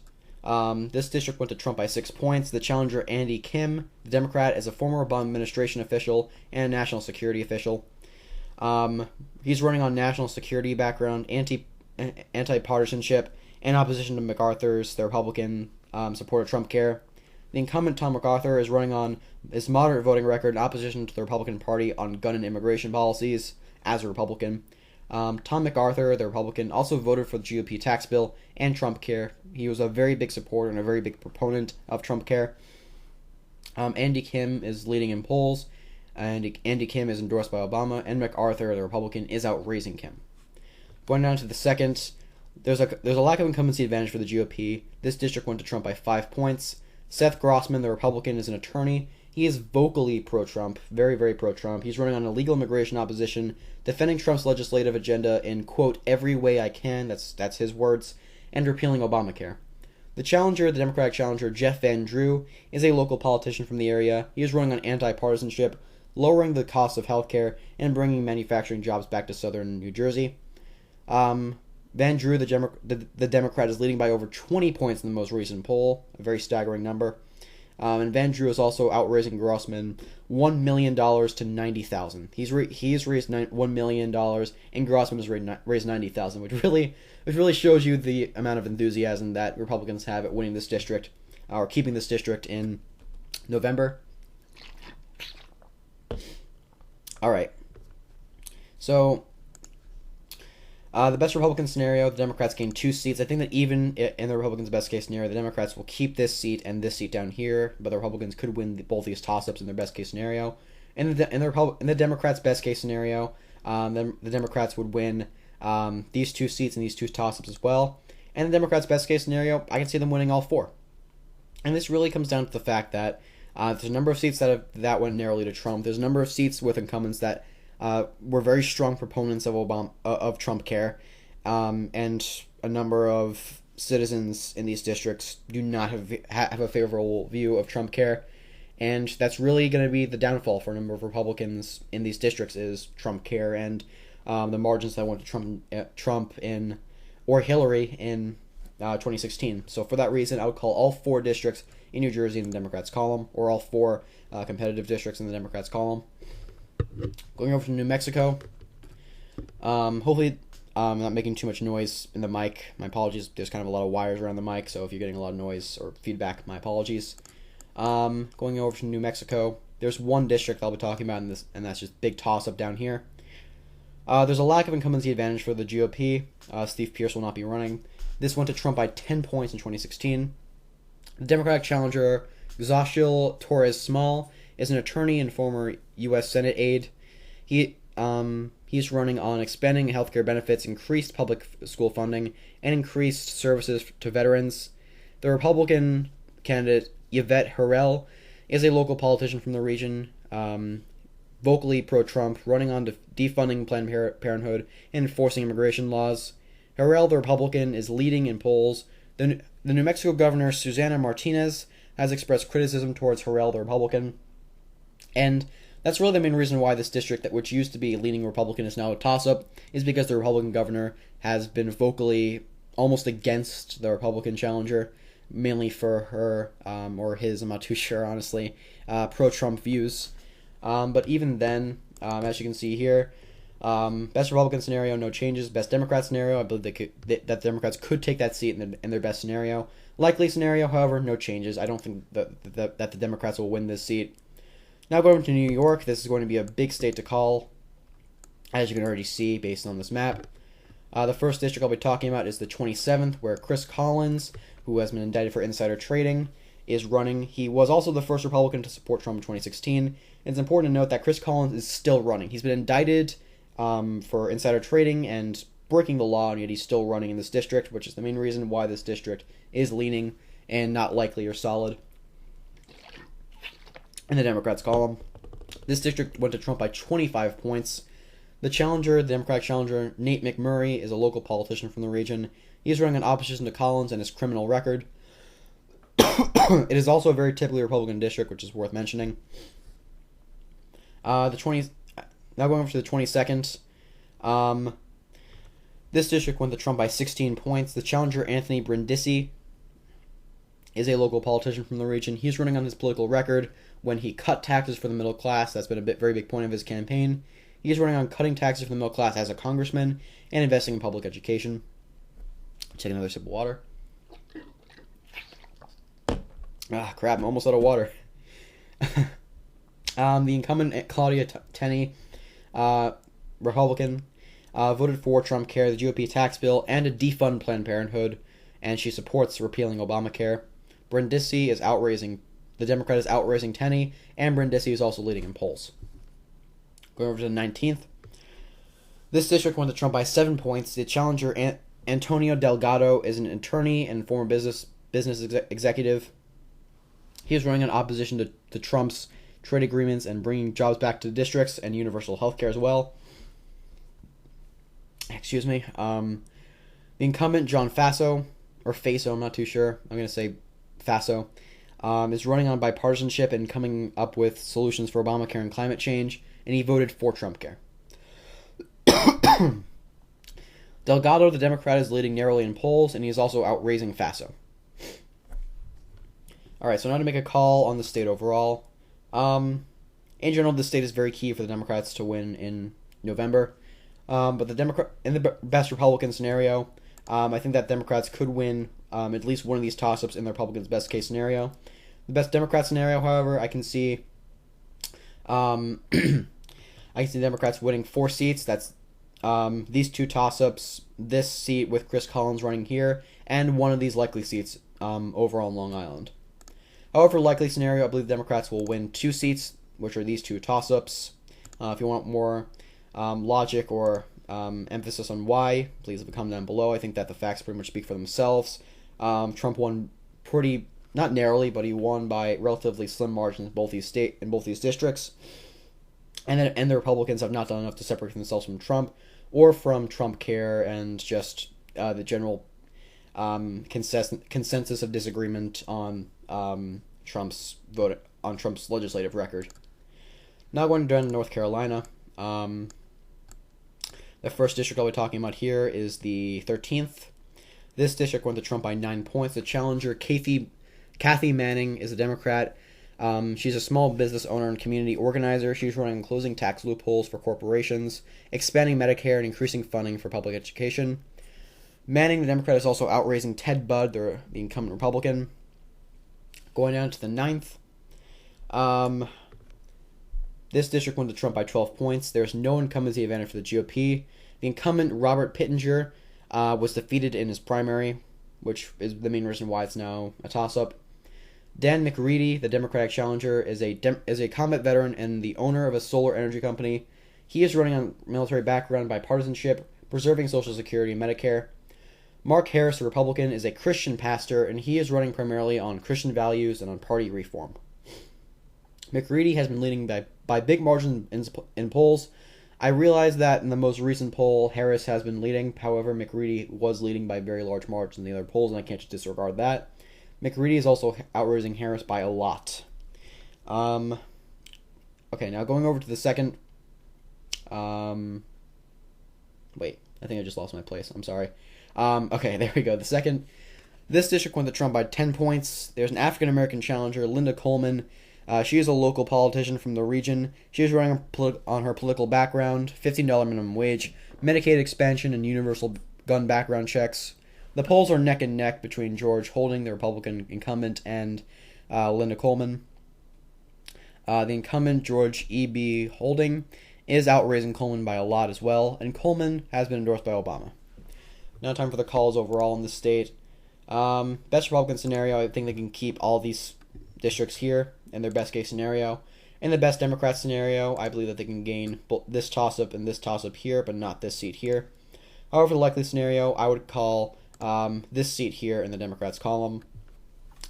this district went to Trump by 6 points. The challenger, Andy Kim, the Democrat, is a former Obama administration official and a national security official. He's running on national security background, anti-partisanship, and opposition to MacArthur's, the Republican, support of Trump care. The incumbent, Tom MacArthur, is running on his moderate voting record in opposition to the Republican Party on gun and immigration policies as a Republican. Tom MacArthur, the Republican, also voted for the GOP tax bill and Trump care. He was a very big supporter and a very big proponent of Trump care. Andy Kim is leading in polls, and Andy Kim is endorsed by Obama, and MacArthur, the Republican, is outraising Kim. Going down to the 2nd, there's a lack of incumbency advantage for the GOP. This district went to Trump by 5 points. Seth Grossman, the Republican, is an attorney. He is vocally pro-Trump, very, very pro-Trump. He's running on illegal immigration opposition, defending Trump's legislative agenda in, quote, every way I can, that's his words, and repealing Obamacare. The challenger, the Democratic challenger, Jeff Van Drew, is a local politician from the area. He is running on anti-partisanship, lowering the cost of healthcare, and bringing manufacturing jobs back to southern New Jersey. Van Drew, the Democrat, is leading by over 20 points in the most recent poll, a very staggering number. And Van Drew is also outraising Grossman $1 million to $90,000. He's raised $1 million, and Grossman has raised $90,000, which really shows you the amount of enthusiasm that Republicans have at winning this district, or keeping this district in November. All right. So, the best Republican scenario, the Democrats gain 2 seats. I think that even in the Republicans' best case scenario, the Democrats will keep this seat and this seat down here, but the Republicans could win both these toss-ups in their best case scenario. In the Democrats' best case scenario, the Democrats would win these 2 seats and these 2 toss-ups as well. And the Democrats' best case scenario, I can see them winning all 4. And this really comes down to the fact that there's a number of seats that went narrowly to Trump. There's a number of seats with incumbents that were very strong proponents of Trump care, and a number of citizens in these districts do not have a favorable view of Trump care, and that's really going to be the downfall for a number of Republicans in these districts is Trump care and the margins that went to Trump in or Hillary in 2016. So for that reason, I would call all 4 districts in New Jersey in the Democrats' column, or all 4 competitive districts in the Democrats' column. Going over to New Mexico. Hopefully, I'm not making too much noise in the mic. My apologies. There's kind of a lot of wires around the mic, so if you're getting a lot of noise or feedback, my apologies. Going over to New Mexico, there's one district I'll be talking about in this, and that's just big toss-up down here. There's a lack of incumbency advantage for the GOP. Steve Pearce will not be running. This went to Trump by 10 points in 2016. The Democratic challenger, Xochitl Torres Small, is an attorney and former U.S. Senate aide. He's running on expanding healthcare benefits, increased public school funding, and increased services to veterans. The Republican candidate, Yvette Herrell, is a local politician from the region, vocally pro-Trump, running on defunding Planned Parenthood and enforcing immigration laws. Harrell, the Republican, is leading in polls. The New Mexico governor, Susana Martinez, has expressed criticism towards Harrell, the Republican. And that's really the main reason why this district, which used to be leaning Republican, is now a toss-up, is because the Republican governor has been vocally almost against the Republican challenger, mainly for her, or his, I'm not too sure, honestly, pro-Trump views. But even then, as you can see here, best Republican scenario, no changes. Best Democrat scenario, I believe that the Democrats could take that seat in their best scenario. Likely scenario, however, no changes. I don't think that the Democrats will win this seat. Now going to New York, this is going to be a big state to call, as you can already see based on this map. The first district I'll be talking about is the 27th, where Chris Collins, who has been indicted for insider trading, is running. He was also the first Republican to support Trump in 2016. It's important to note that Chris Collins is still running. He's been indicted for insider trading and breaking the law, and yet he's still running in this district, which is the main reason why this district is leaning and not likely or solid in the Democrats' column. This district went to Trump by 25 points. The challenger, the Democratic challenger, Nate McMurray, is a local politician from the region. He is running in opposition to Collins and his criminal record. It is also a very typically Republican district, which is worth mentioning. Now going over to the 22nd. This district went to Trump by 16 points. The challenger, Anthony Brindisi, is a local politician from the region. He's running on his political record when he cut taxes for the middle class. That's been a very big point of his campaign. He's running on cutting taxes for the middle class as a congressman and investing in public education. Take another sip of water. Ah, crap, I'm almost out of water. The incumbent, Claudia Tenney, Republican, voted for Trump Care, the GOP tax bill, and to defund Planned Parenthood, and she supports repealing Obamacare. Brindisi is the Democrat is outraising Tenney, and Brindisi is also leading in polls. Going over to the 19th. This district went to Trump by 7 points. The challenger, Antonio Delgado, is an attorney and former business executive. He is running in opposition to Trump's trade agreements and bringing jobs back to the districts and universal health care as well. Excuse me. The incumbent, John Faso, or Faso, I'm not too sure. I'm going to say Faso, is running on bipartisanship and coming up with solutions for Obamacare and climate change, and he voted for Trump Care. Delgado, the Democrat, is leading narrowly in polls, and he is also outraising Faso. Alright, so now to make a call on the state overall. In general, the state is very key for the Democrats to win in November. But in the best Republican scenario, I think that Democrats could win at least one of these toss-ups in the Republicans' best case scenario. The best Democrat scenario, however, I can see Democrats winning 4 seats. That's these 2 toss-ups, this seat with Chris Collins running here, and one of these likely seats over on Long Island. However, likely scenario, I believe Democrats will win 2 seats, which are these 2 toss-ups. If you want more logic or emphasis on why, please leave a comment down below. I think that the facts pretty much speak for themselves. Trump won pretty, not narrowly, but he won by relatively slim margins in both these districts. And the Republicans have not done enough to separate themselves from Trump or from Trump Care and just the general consensus of disagreement on Trump's legislative record. Now going down to North Carolina. The first district I'll be talking about here is the 13th. This district went to Trump by 9 points. The challenger, Kathy Manning, is a Democrat. She's a small business owner and community organizer. She's running on closing tax loopholes for corporations, expanding Medicare, and increasing funding for public education. Manning, the Democrat, is also outraising Ted Budd, the incumbent Republican. Going down to the 9th. This district went to Trump by 12 points. There's no incumbency advantage for the GOP. The incumbent, Robert Pittenger, was defeated in his primary, which is the main reason why it's now a toss-up. Dan McReady, the Democratic challenger, is a combat veteran and the owner of a solar energy company. He is running on military background, bipartisanship, preserving Social Security and Medicare. Mark Harris, the Republican, is a Christian pastor, and he is running primarily on Christian values and on party reform. McReady has been leading by big margins in polls. I realize that in the most recent poll, Harris has been leading. However, McReady was leading by very large margins in the other polls, and I can't just disregard that. McReady is also outraising Harris by a lot. Okay, now going over to the second. Wait, I think I just lost my place. I'm sorry. Okay, there we go. The second. This district went to Trump by 10 points. There's an African-American challenger, Linda Coleman. She is a local politician from the region. She is running on her political background, $15 minimum wage, Medicaid expansion, and universal gun background checks. The polls are neck and neck between George Holding, the Republican incumbent, and Linda Coleman. The incumbent, George E.B. Holding, is outraising Coleman by a lot as well, and Coleman has been endorsed by Obama. Now time for the calls overall in the state. Best Republican scenario, I think they can keep all these districts here in their best case scenario. In the best Democrat scenario, I believe that they can gain this toss-up and this toss-up here, but not this seat here. However, the likely scenario, I would call this seat here in the Democrats' column,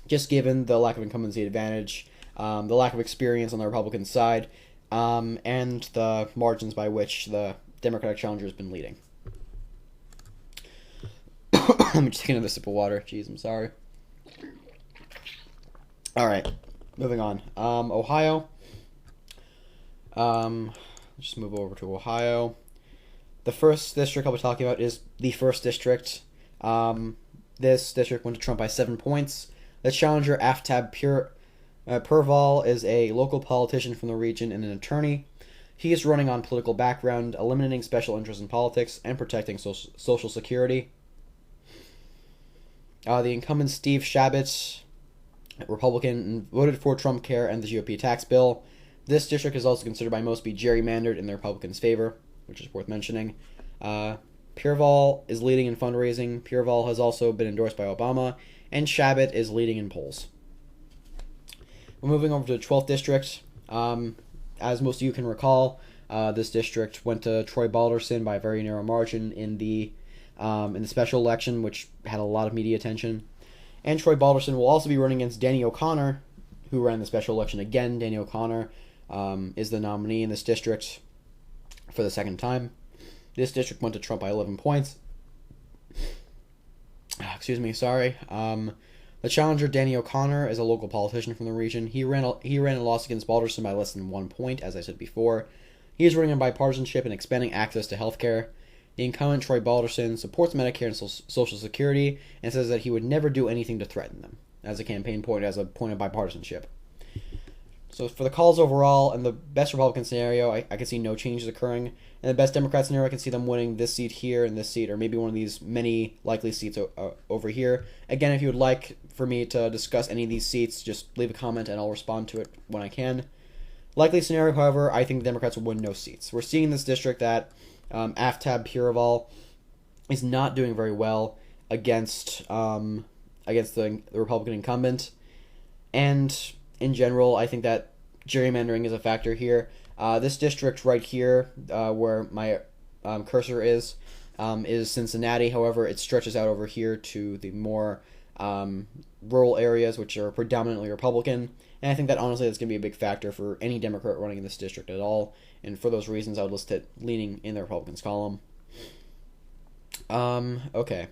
just given the lack of incumbency advantage, the lack of experience on the Republican side, and the margins by which the Democratic challenger has been leading. Let me just take another sip of water. Jeez, I'm sorry. All right, moving on. Ohio. Just move over to Ohio. The first district I'll be talking about is the first district. This district went to Trump by 7 points. The challenger, Aftab Purval, is a local politician from the region and an attorney. He is running on political background, eliminating special interests in politics, and protecting Social Security. The incumbent, Steve Shabbat, Republican, voted for Trump Care and the GOP tax bill. This district is also considered by most to be gerrymandered in the Republicans' favor, which is worth mentioning. Purval is leading in fundraising. Purval has also been endorsed by Obama, and Shabbat is leading in polls. We're moving over to the 12th district. As most of you can recall, this district went to Troy Balderson by a very narrow margin in the special election, which had a lot of media attention. And Troy Balderson will also be running against Danny O'Connor, who ran the special election again. Danny O'Connor is the nominee in this district for the second time. This district went to Trump by 11 points. Excuse me, sorry. The challenger, Danny O'Connor, is a local politician from the region. He ran and lost against Balderson by less than 1 point, as I said before. He is running on bipartisanship and expanding access to health care. The incumbent, Troy Balderson, supports Medicare and Social Security and says that he would never do anything to threaten them as a campaign point, as a point of bipartisanship. So for the calls overall, and the best Republican scenario, I can see no changes occurring. In the best Democrat scenario, I can see them winning this seat here and this seat, or maybe one of these many likely seats over here. Again, if you would like for me to discuss any of these seats, just leave a comment and I'll respond to it when I can. Likely scenario, however, I think the Democrats will win no seats. We're seeing in this district that Aftab Purval is not doing very well against the Republican incumbent, and in general, I think that gerrymandering is a factor here. This district right here, where my cursor is Cincinnati. However, it stretches out over here to the more rural areas, which are predominantly Republican. And I think that honestly that's going to be a big factor for any Democrat running in this district at all. And for those reasons, I would list it leaning in the Republicans column. Okay.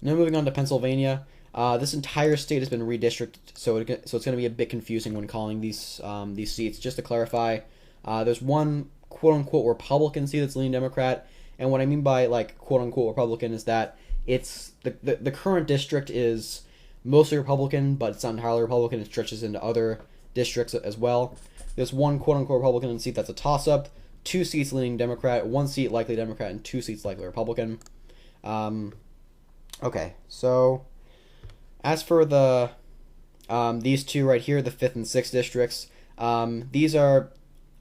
Now moving on to Pennsylvania. This entire state has been redistricted, so it's going to be a bit confusing when calling these seats. Just to clarify, there's one quote-unquote Republican seat that's leaning Democrat, and what I mean by like quote-unquote Republican is that it's the current district is mostly Republican, but it's not entirely Republican. It stretches into other districts as well. There's one quote-unquote Republican seat that's a toss-up, 2 seats leaning Democrat, 1 seat likely Democrat, and 2 seats likely Republican. Okay, so as for the these two right here, the 5th and 6th districts, these are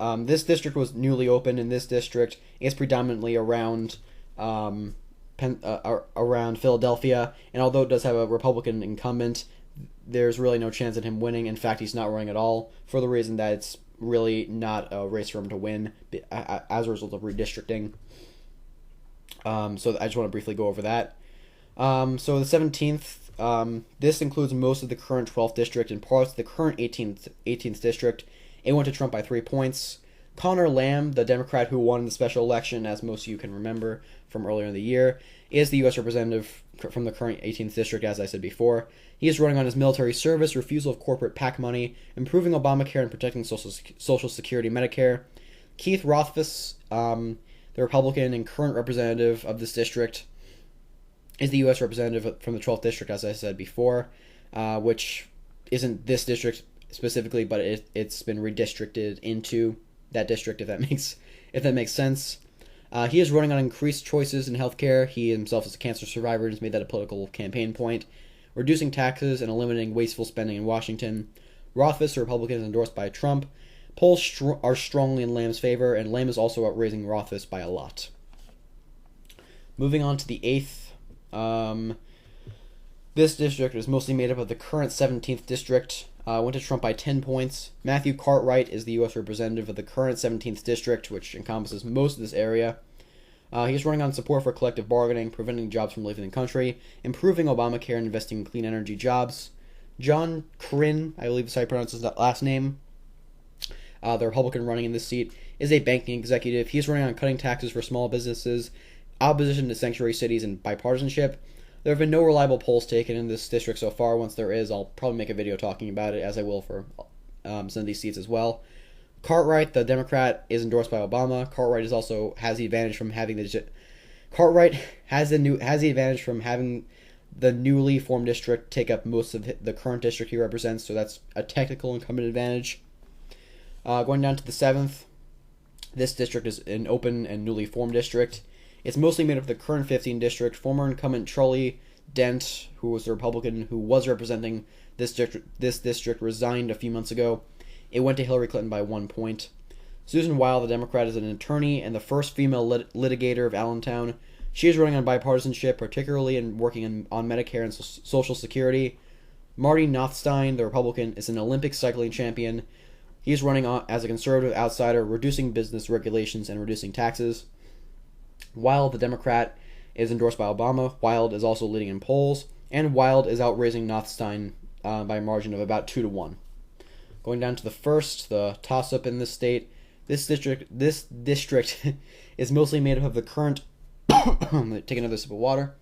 this district was newly opened, and this district is predominantly around around Philadelphia, and although it does have a Republican incumbent, there's really no chance of him winning. In fact, he's not running at all, for the reason that it's really not a race for him to win as a result of redistricting. So I just want to briefly go over that. So the 17th, this includes most of the current 12th district and parts of the current 18th district. It went to Trump by 3 points. Connor Lamb, the Democrat who won the special election, as most of you can remember from earlier in the year, is the U.S. representative from the current 18th district, as I said before. He is running on his military service, refusal of corporate PAC money, improving Obamacare and protecting Social Security Medicare. Keith Rothfuss, the Republican and current representative of this district, is the U.S. representative from the 12th district, as I said before, which isn't this district specifically, but it's been redistricted into that district, if that makes sense. He is running on increased choices in healthcare. He himself is a cancer survivor and has made that a political campaign point. Reducing taxes and eliminating wasteful spending in Washington. Rothfuss, a Republican, is endorsed by Trump. Polls are strongly in Lamb's favor, and Lamb is also outraising Rothfuss by a lot. Moving on to the 8th. This district is mostly made up of the current 17th district. Went to Trump by 10 points. Matthew Cartwright is the U.S. representative of the current 17th district, which encompasses most of this area. He's running on support for collective bargaining, preventing jobs from leaving the country, improving Obamacare, and investing in clean energy jobs. John Cornyn, I believe is how you pronounce his last name, the Republican running in this seat, is a banking executive. He's running on cutting taxes for small businesses, opposition to sanctuary cities, and bipartisanship. There have been no reliable polls taken in this district so far. Once there is, I'll probably make a video talking about it, as I will for some of these seats as well. Cartwright, the Democrat, is endorsed by Obama. Cartwright has the advantage from having the newly formed district take up most of the current district he represents, so that's a technical incumbent advantage. Going down to the 7th, this district is an open and newly formed district. It's mostly made up of the current 15th district. Former incumbent Charlie Dent, who was a Republican who was representing this district, resigned a few months ago. It went to Hillary Clinton by 1 point. Susan Weil, the Democrat, is an attorney and the first female litigator of Allentown. She is running on bipartisanship, particularly in working on Medicare and Social Security. Marty Nothstein, the Republican, is an Olympic cycling champion. He's running as a conservative outsider, reducing business regulations and reducing taxes. Wild, the Democrat, is endorsed by Obama. Wild is also leading in polls, and Wild is outraising Nothstein by a margin of about 2-1. Going down to the 1st, the toss-up in this state. This district is mostly made up of the current. I'm going to take another sip of water.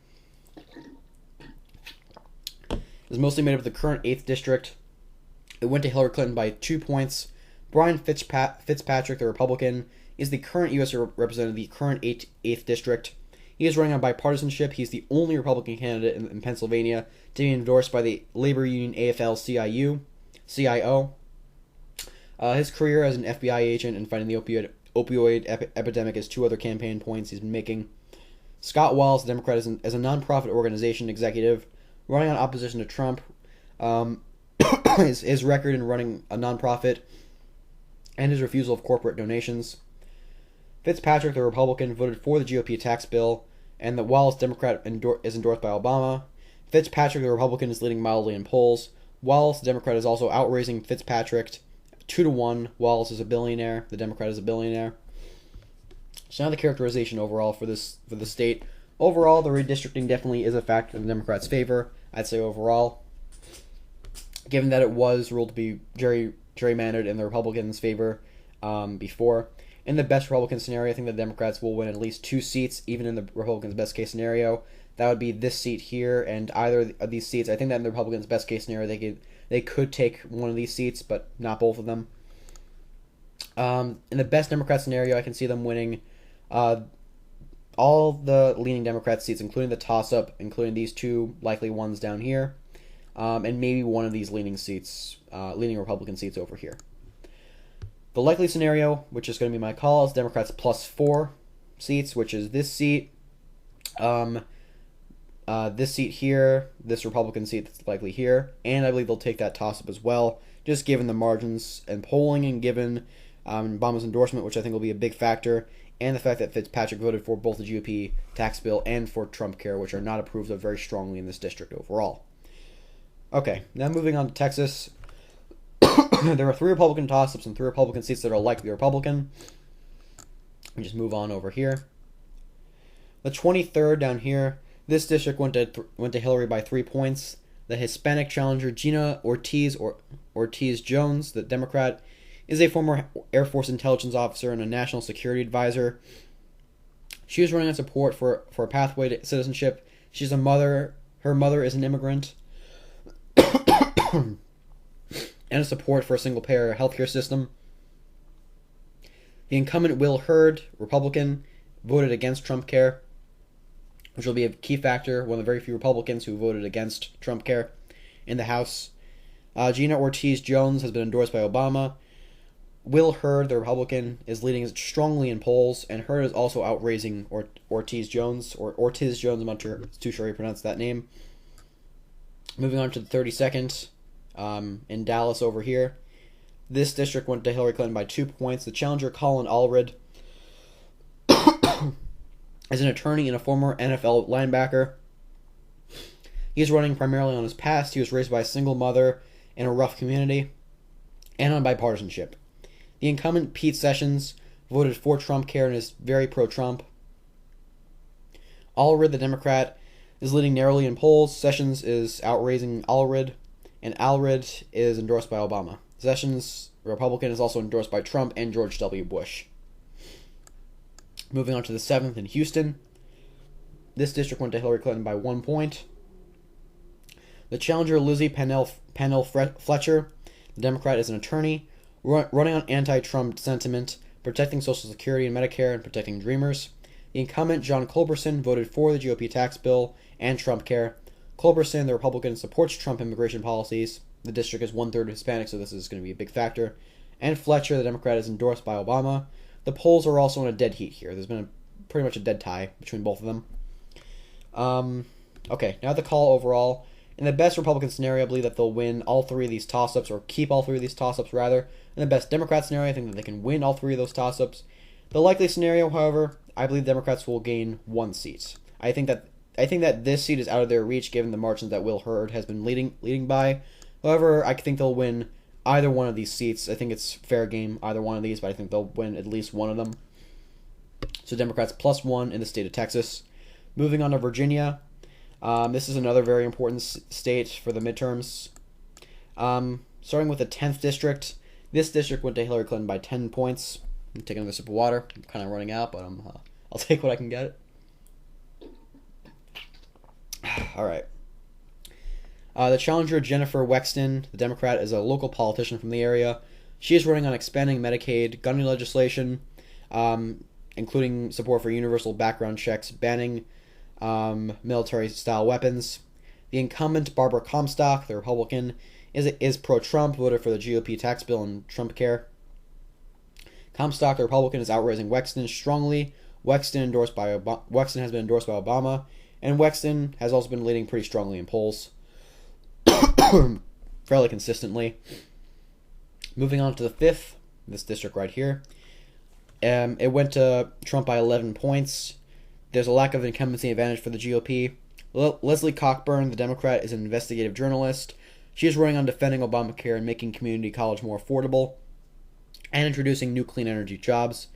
Is mostly made up of the current 8th district. It went to Hillary Clinton by 2 points. Brian Fitzpatrick, the Republican, is the current U.S. representative of the current 8th district. He is running on bipartisanship. He's the only Republican candidate in Pennsylvania to be endorsed by the labor union AFL-CIO. His career as an FBI agent and fighting the opioid epidemic is 2 other campaign points he's been making. Scott Walz, the Democrat, is a nonprofit organization executive running on opposition to Trump. His record in running a nonprofit and his refusal of corporate donations. Fitzpatrick, the Republican, voted for the GOP tax bill, and the Wallace Democrat is endorsed by Obama. Fitzpatrick, the Republican, is leading mildly in polls. Wallace, the Democrat, is also outraising Fitzpatrick 2-1. Wallace is a billionaire. The Democrat is a billionaire. So now the characterization overall for the state. Overall, the redistricting definitely is a factor in the Democrats' favor. I'd say overall, given that it was ruled to be gerrymandered in the Republicans' favor before. In the best Republican scenario, I think the Democrats will win at least 2 seats, even in the Republicans' best case scenario. That would be this seat here, and either of these seats. I think that in the Republicans' best case scenario, they could take one of these seats, but not both of them. In the best Democrat scenario, I can see them winning all the leaning Democrat seats, including the toss-up, including these 2 likely ones down here, and maybe one of these leaning Republican seats over here. The likely scenario, which is going to be my call, is Democrats plus 4 seats, which is this seat, this seat here, this Republican seat that's likely here, and I believe they'll take that toss-up as well, just given the margins and polling and given Obama's endorsement, which I think will be a big factor, and the fact that Fitzpatrick voted for both the GOP tax bill and for Trump Care, which are not approved of very strongly in this district overall. Okay, now moving on to Texas. There are 3 Republican toss-ups and 3 Republican seats that are likely Republican. Let me just move on over here. The 23rd down here, this district went to Hillary by 3 points. The Hispanic challenger Gina Ortiz Jones, the Democrat, is a former Air Force intelligence officer and a national security advisor. She is running on support for a pathway to citizenship. She's a mother. Her mother is an immigrant. And a support for a single-payer healthcare system. The incumbent Will Hurd, Republican, voted against Trump Care, which will be a key factor, one of the very few Republicans who voted against Trump Care in the House. Gina Ortiz-Jones has been endorsed by Obama. Will Hurd, the Republican, is leading strongly in polls, and Hurd is also outraising Ortiz-Jones, or Ortiz-Jones, I'm not too sure how you pronounce that name. Moving on to the 32nd, in Dallas over here. This district went to Hillary Clinton by 2 points. The challenger, Colin Allred, is an attorney and a former NFL linebacker. He is running primarily on his past. He was raised by a single mother in a rough community, and on bipartisanship. The incumbent, Pete Sessions, voted for Trump Care and is very pro-Trump. Allred, the Democrat, is leading narrowly in polls. Sessions is outraising Allred, and Allred is endorsed by Obama. Sessions, Republican, is also endorsed by Trump and George W. Bush. Moving on to the 7th in Houston. This district went to Hillary Clinton by 1 point. The challenger, Lizzie Pennell Fletcher, the Democrat, is an attorney, running on anti-Trump sentiment, protecting Social Security and Medicare, and protecting Dreamers. The incumbent, John Culberson, voted for the GOP tax bill and Trump Care. Culberson, the Republican, supports Trump immigration policies. The district is 1/3 Hispanic, so this is going to be a big factor. And Fletcher, the Democrat, is endorsed by Obama. The polls are also in a dead heat here. There's been pretty much a dead tie between both of them. Okay, now the call overall. In the best Republican scenario, I believe that they'll win all three of these toss-ups, or keep all three of these toss-ups, rather. In the best Democrat scenario, I think that they can win all three of those toss-ups. The likely scenario, however, I believe Democrats will gain 1 seat. I think that this seat is out of their reach, given the margins that Will Hurd has been leading by. However, I think they'll win either one of these seats. I think it's fair game, either one of these, but I think they'll win at least one of them. So Democrats +1 in the state of Texas. Moving on to Virginia. This is another very important state for the midterms. Starting with the 10th district. This district went to Hillary Clinton by 10 points. I'm taking another sip of water. I'm kind of running out, but I'll take what I can get. All right. The challenger, Jennifer Wexton, the Democrat, is a local politician from the area. She is running on expanding Medicaid, gun legislation, including support for universal background checks, banning military-style weapons. The incumbent, Barbara Comstock, the Republican, is pro-Trump, voted for the GOP tax bill and Trump Care. Comstock, the Republican, is outraising Wexton strongly. Wexton has been endorsed by Obama, and Wexton has also been leading pretty strongly in polls, fairly consistently. Moving on to the 5th, this district right here. It went to Trump by 11 points. There's a lack of incumbency advantage for the GOP. Leslie Cockburn, the Democrat, is an investigative journalist. She is running on defending Obamacare and making community college more affordable, and introducing new clean energy jobs.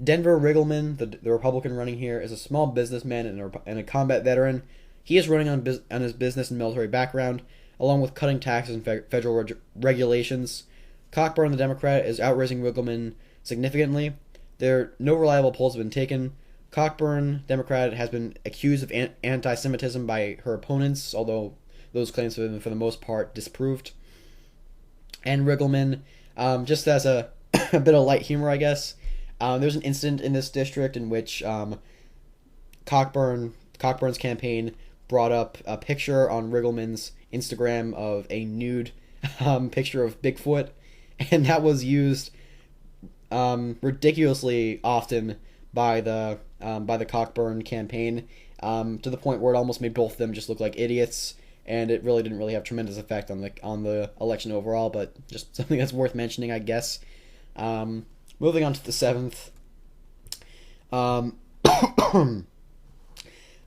Denver Riggleman, the Republican running here, is a small businessman and a combat veteran. He is running on his business and military background, along with cutting taxes and federal regulations. Cockburn, the Democrat, is outraising Riggleman significantly. No reliable polls have been taken. Cockburn, Democrat, has been accused of anti-Semitism by her opponents, although those claims have been, for the most part, disproved. And Riggleman, just as a bit of light humor, I guess, there's an incident in this district in which Cockburn's campaign brought up a picture on Riggleman's Instagram of a nude picture of Bigfoot, and that was used ridiculously often by the Cockburn campaign, to the point where it almost made both of them just look like idiots, and it really didn't have tremendous effect on the election overall, but just something that's worth mentioning, I guess. Moving on to the 7th.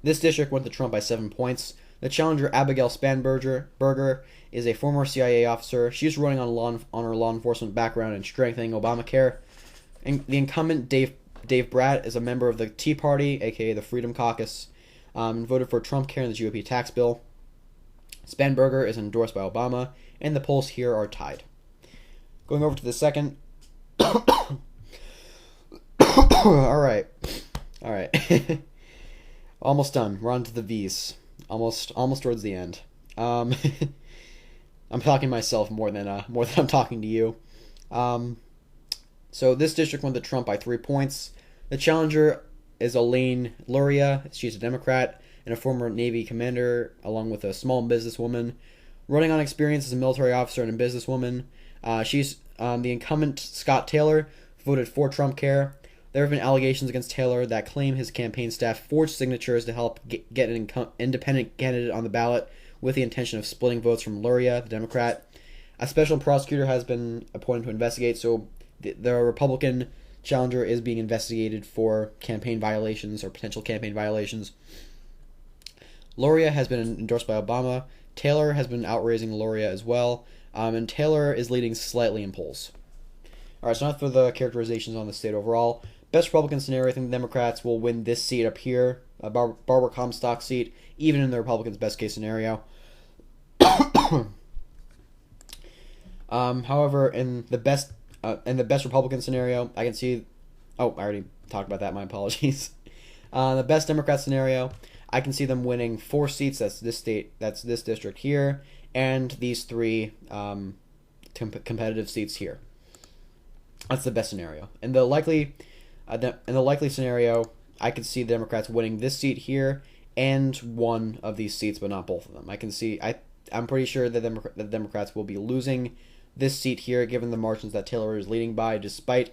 This district went to Trump by 7 points. The challenger, Abigail Spanberger, is a former CIA officer. She's running on her law enforcement background and strengthening Obamacare. And the incumbent, Dave Bratt, is a member of the Tea Party, aka the Freedom Caucus, and voted for Trump Care and the GOP tax bill. Spanberger is endorsed by Obama, and the polls here are tied. Going over to the 2nd All right. All right. Almost done. We're on to the V's. Almost towards the end. I'm talking to myself more than I'm talking to you. So this district went to Trump by 3 points. The challenger is Elaine Luria. She's a Democrat and a former Navy commander, along with a small businesswoman. Running on experience as a military officer and a businesswoman. She's the incumbent Scott Taylor, voted for Trump Care. There have been allegations against Taylor that claim his campaign staff forged signatures to help get an independent candidate on the ballot with the intention of splitting votes from Luria, the Democrat. A special prosecutor has been appointed to investigate, so the Republican challenger is being investigated for campaign violations or potential campaign violations. Luria has been endorsed by Obama. Taylor has been outraising Luria as well, and Taylor is leading slightly in polls. All right, so not for the characterizations on the state overall. Best Republican scenario, I think the Democrats will win this seat up here, a Barbara Comstock seat, even in the Republicans' best case scenario. However, in the best Republican scenario, I can see. Oh, I already talked about that. My apologies. The best Democrat scenario, I can see them winning 4 seats. That's this state. That's this district here, and these 3 competitive seats here. That's the best scenario. In the likely scenario, I could see the Democrats winning this seat here and one of these seats, but not both of them. I can see. I'm pretty sure that the Democrats will be losing this seat here, given the margins that Taylor is leading by, despite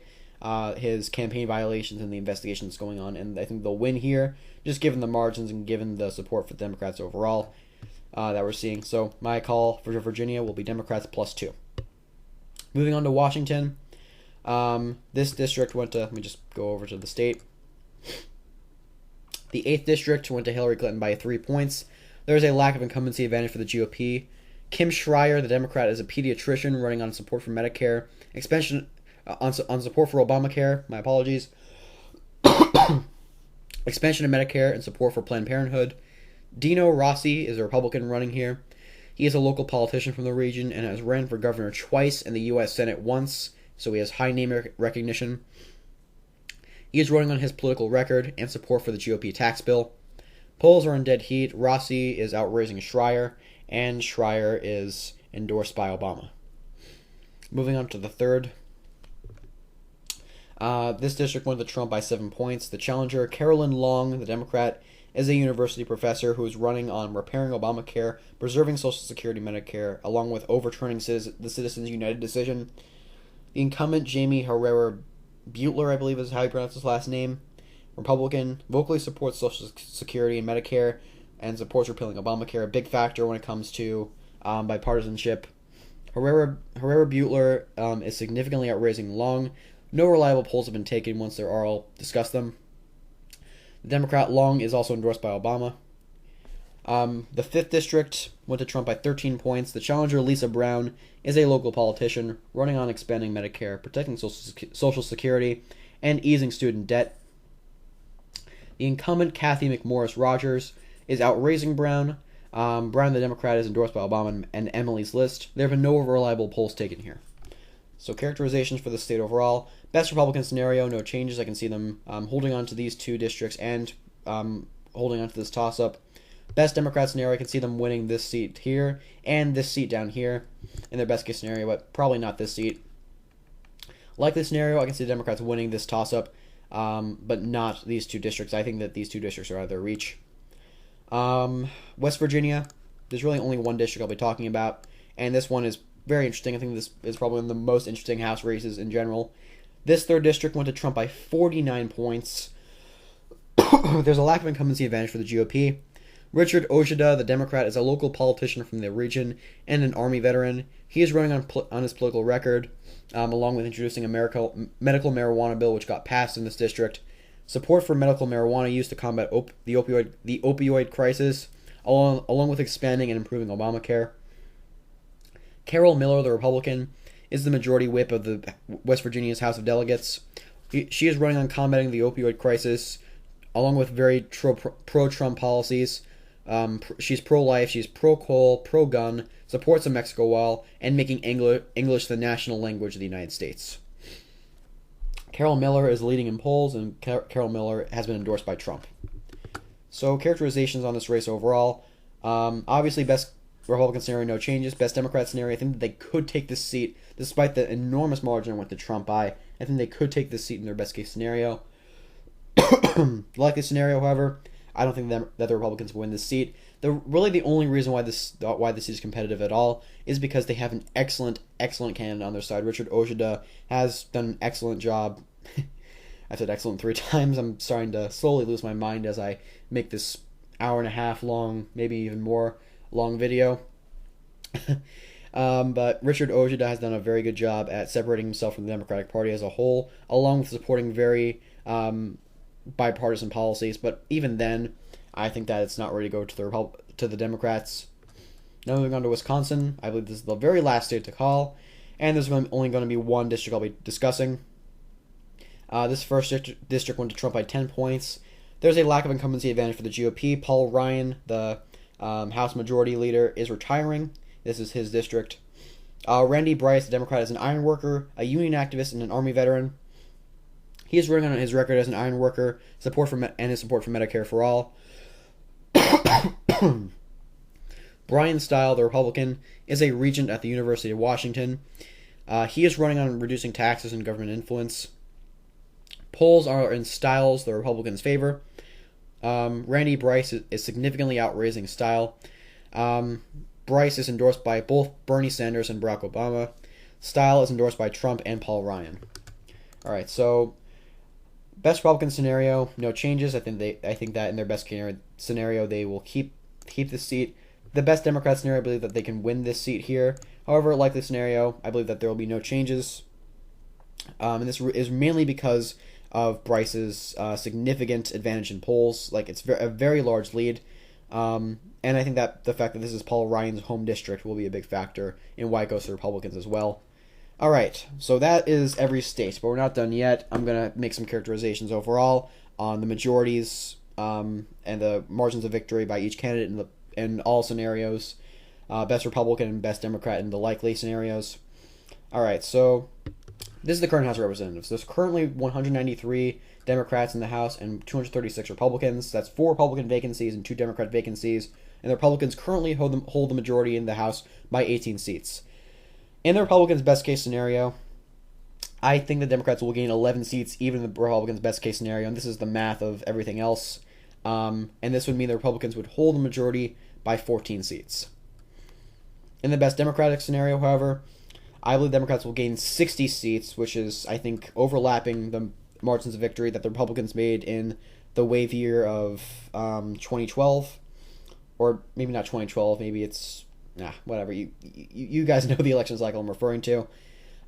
his campaign violations and the investigations going on. And I think they'll win here, just given the margins and given the support for the Democrats overall that we're seeing. So my call for Virginia will be Democrats +2. Moving on to Washington. This district went to, let me just go over to the state. The 8th district went to Hillary Clinton by 3 points. There is a lack of incumbency advantage for the GOP. Kim Schreier, the Democrat, is a pediatrician running on support for Medicare. Expansion on support for Obamacare. My apologies. Expansion of Medicare and support for Planned Parenthood. Dino Rossi is a Republican running here. He is a local politician from the region and has ran for governor twice and the U.S. Senate once, so he has high name recognition. He is running on his political record and support for the GOP tax bill. Polls are in dead heat. Rossi is outraising Schreier, and Schreier is endorsed by Obama. Moving on to the 3rd. This district went to Trump by 7 points. The challenger, Carolyn Long, the Democrat, is a university professor who is running on repairing Obamacare, preserving Social Security Medicare, along with overturning the Citizens United decision. The incumbent, Jamie Herrera Butler, I believe is how you pronounce his last name, Republican, vocally supports Social Security and Medicare and supports repealing Obamacare, a big factor when it comes to bipartisanship. Herrera Butler is significantly outraising Long. No reliable polls have been taken. Once there are, I'll discuss them. The Democrat Long is also endorsed by Obama. The 5th district went to Trump by 13 points. The challenger, Lisa Brown, is a local politician running on expanding Medicare, protecting Social Security, and easing student debt. The incumbent, Kathy McMorris Rogers, is outraising Brown. Brown, the Democrat, is endorsed by Obama and Emily's List. There have been no reliable polls taken here. So characterizations for the state overall. Best Republican scenario, no changes. I can see them holding on to these 2 districts and holding on to this toss-up. Best Democrat scenario, I can see them winning this seat here and this seat down here in their best case scenario, but probably not this seat. Likely scenario, I can see the Democrats winning this toss-up, but not these 2 districts. I think that these 2 districts are out of their reach. West Virginia, there's really only one district I'll be talking about, and this one is very interesting. I think this is probably one of the most interesting House races in general. This 3rd district went to Trump by 49 points. There's a lack of incumbency advantage for the GOP. Richard Ojeda, the Democrat, is a local politician from the region and an Army veteran. He is running on his political record, along with introducing a medical marijuana bill which got passed in this district. Support for medical marijuana use to combat the opioid crisis, along with expanding and improving Obamacare. Carol Miller, the Republican, is the majority whip of the West Virginia's House of Delegates. She is running on combating the opioid crisis, along with very pro-Trump policies. She's pro-life, she's pro-coal, pro-gun, supports the Mexico Wall, and making English the national language of the United States. Carol Miller is leading in polls, and Carol Miller has been endorsed by Trump. So characterizations on this race overall. Obviously, best Republican scenario, no changes. Best Democrat scenario, I think that they could take this seat, despite the enormous margin with the Trump by. I think they could take this seat in their best case scenario. Likely scenario, however, I don't think that the Republicans will win this seat. Really the only reason why this seat is competitive at all is because they have an excellent candidate on their side. Richard Ojeda has done an excellent job. I've said excellent 3 times. I'm starting to slowly lose my mind as I make this hour-and-a-half long, maybe even more long video. But Richard Ojeda has done a very good job at separating himself from the Democratic Party as a whole, along with supporting very bipartisan policies. But even then, I think that it's not ready to go to the Democrats. Now moving on to Wisconsin, I believe this is the very last state to call, and there's only going to be one district I'll be discussing. This first district went to Trump by 10 points. There's a lack of incumbency advantage for the GOP. Paul Ryan, the House Majority Leader, is retiring. This is his district. Randy Bryce, the Democrat, is an iron worker, a union activist, and an Army veteran. He is running on his record as an iron worker, and his support for Medicare for all. Brian Stile, the Republican, is a regent at the University of Washington. He is running on reducing taxes and government influence. Polls are in Stiles, the Republicans' favor. Randy Bryce is significantly outraising Stile. Bryce is endorsed by both Bernie Sanders and Barack Obama. Stile is endorsed by Trump and Paul Ryan. All right, so best Republican scenario, no changes. I think that in their best scenario they will keep the seat. The best Democrat scenario, I believe that they can win this seat here. However, likely scenario, I believe that there will be no changes. And this is mainly because of Bryce's significant advantage in polls. Like, it's a very large lead. And I think that the fact that this is Paul Ryan's home district will be a big factor in why it goes to Republicans as well. Alright, so that is every state, but we're not done yet. I'm going to make some characterizations overall on the majorities and the margins of victory by each candidate in all scenarios. Best Republican and best Democrat in the likely scenarios. Alright, so this is the current House of Representatives. There's currently 193 Democrats in the House and 236 Republicans. That's 4 Republican vacancies and 2 Democrat vacancies. And the Republicans currently hold the majority in the House by 18 seats. In the Republicans' best case scenario, I think the Democrats will gain 11 seats, even in the Republicans' best case scenario. And this is the math of everything else. And this would mean the Republicans would hold the majority by 14 seats. In the best Democratic scenario, however, I believe Democrats will gain 60 seats, which is, I think, overlapping the margins of victory that the Republicans made in the wave year of 2012. Or maybe not 2012, maybe it's, whatever. You guys know the election cycle I'm referring to.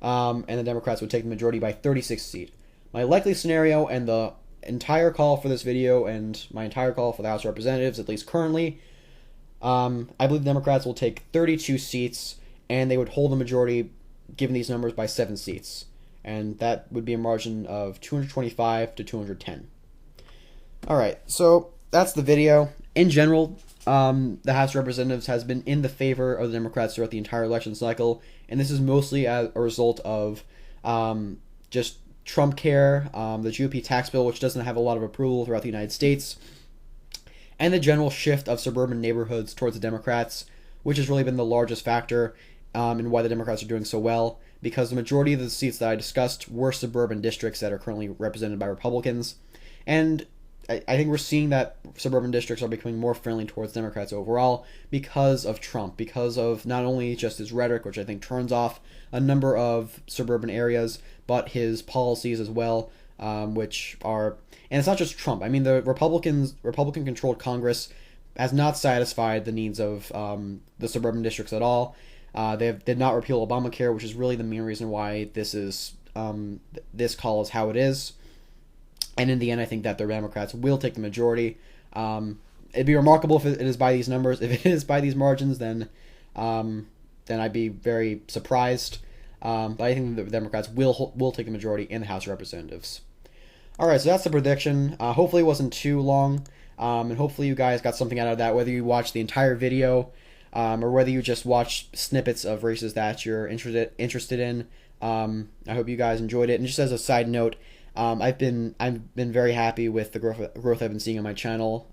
And the Democrats would take the majority by 36 seats. My likely scenario and the entire call for this video and my entire call for the House of Representatives, at least currently, I believe the Democrats will take 32 seats, and they would hold the majority, given these numbers, by 7 seats. And that would be a margin of 225 to 210. Alright, so that's the video. In general, the House of Representatives has been in the favor of the Democrats throughout the entire election cycle, and this is mostly as a result of just Trump Care, the GOP tax bill, which doesn't have a lot of approval throughout the United States, and the general shift of suburban neighborhoods towards the Democrats, which has really been the largest factor in why the Democrats are doing so well, because the majority of the seats that I discussed were suburban districts that are currently represented by Republicans, and I think we're seeing that suburban districts are becoming more friendly towards Democrats overall because of Trump, because of not only just his rhetoric, which I think turns off a number of suburban areas, but his policies as well, which are, and it's not just Trump. I mean, the Republican-controlled Congress has not satisfied the needs of the suburban districts at all. They did not repeal Obamacare, which is really the main reason why this call is how it is. And in the end, I think that the Democrats will take the majority. It'd be remarkable if it is by these numbers. If it is by these margins, then I'd be very surprised. But I think the Democrats will take the majority in the House of Representatives. All right, so that's the prediction. Hopefully it wasn't too long, and hopefully you guys got something out of that, whether you watched the entire video or whether you just watched snippets of races that you're interested in. I hope you guys enjoyed it. And just as a side note, I've been very happy with the growth I've been seeing on my channel.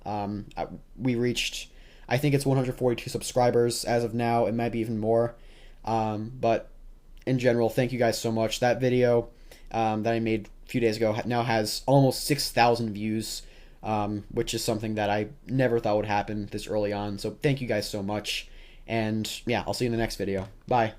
We reached, I think it's 142 subscribers as of now. It might be even more. But in general, thank you guys so much. That video that I made a few days ago now has almost 6,000 views, which is something that I never thought would happen this early on. So thank you guys so much. And yeah, I'll see you in the next video. Bye.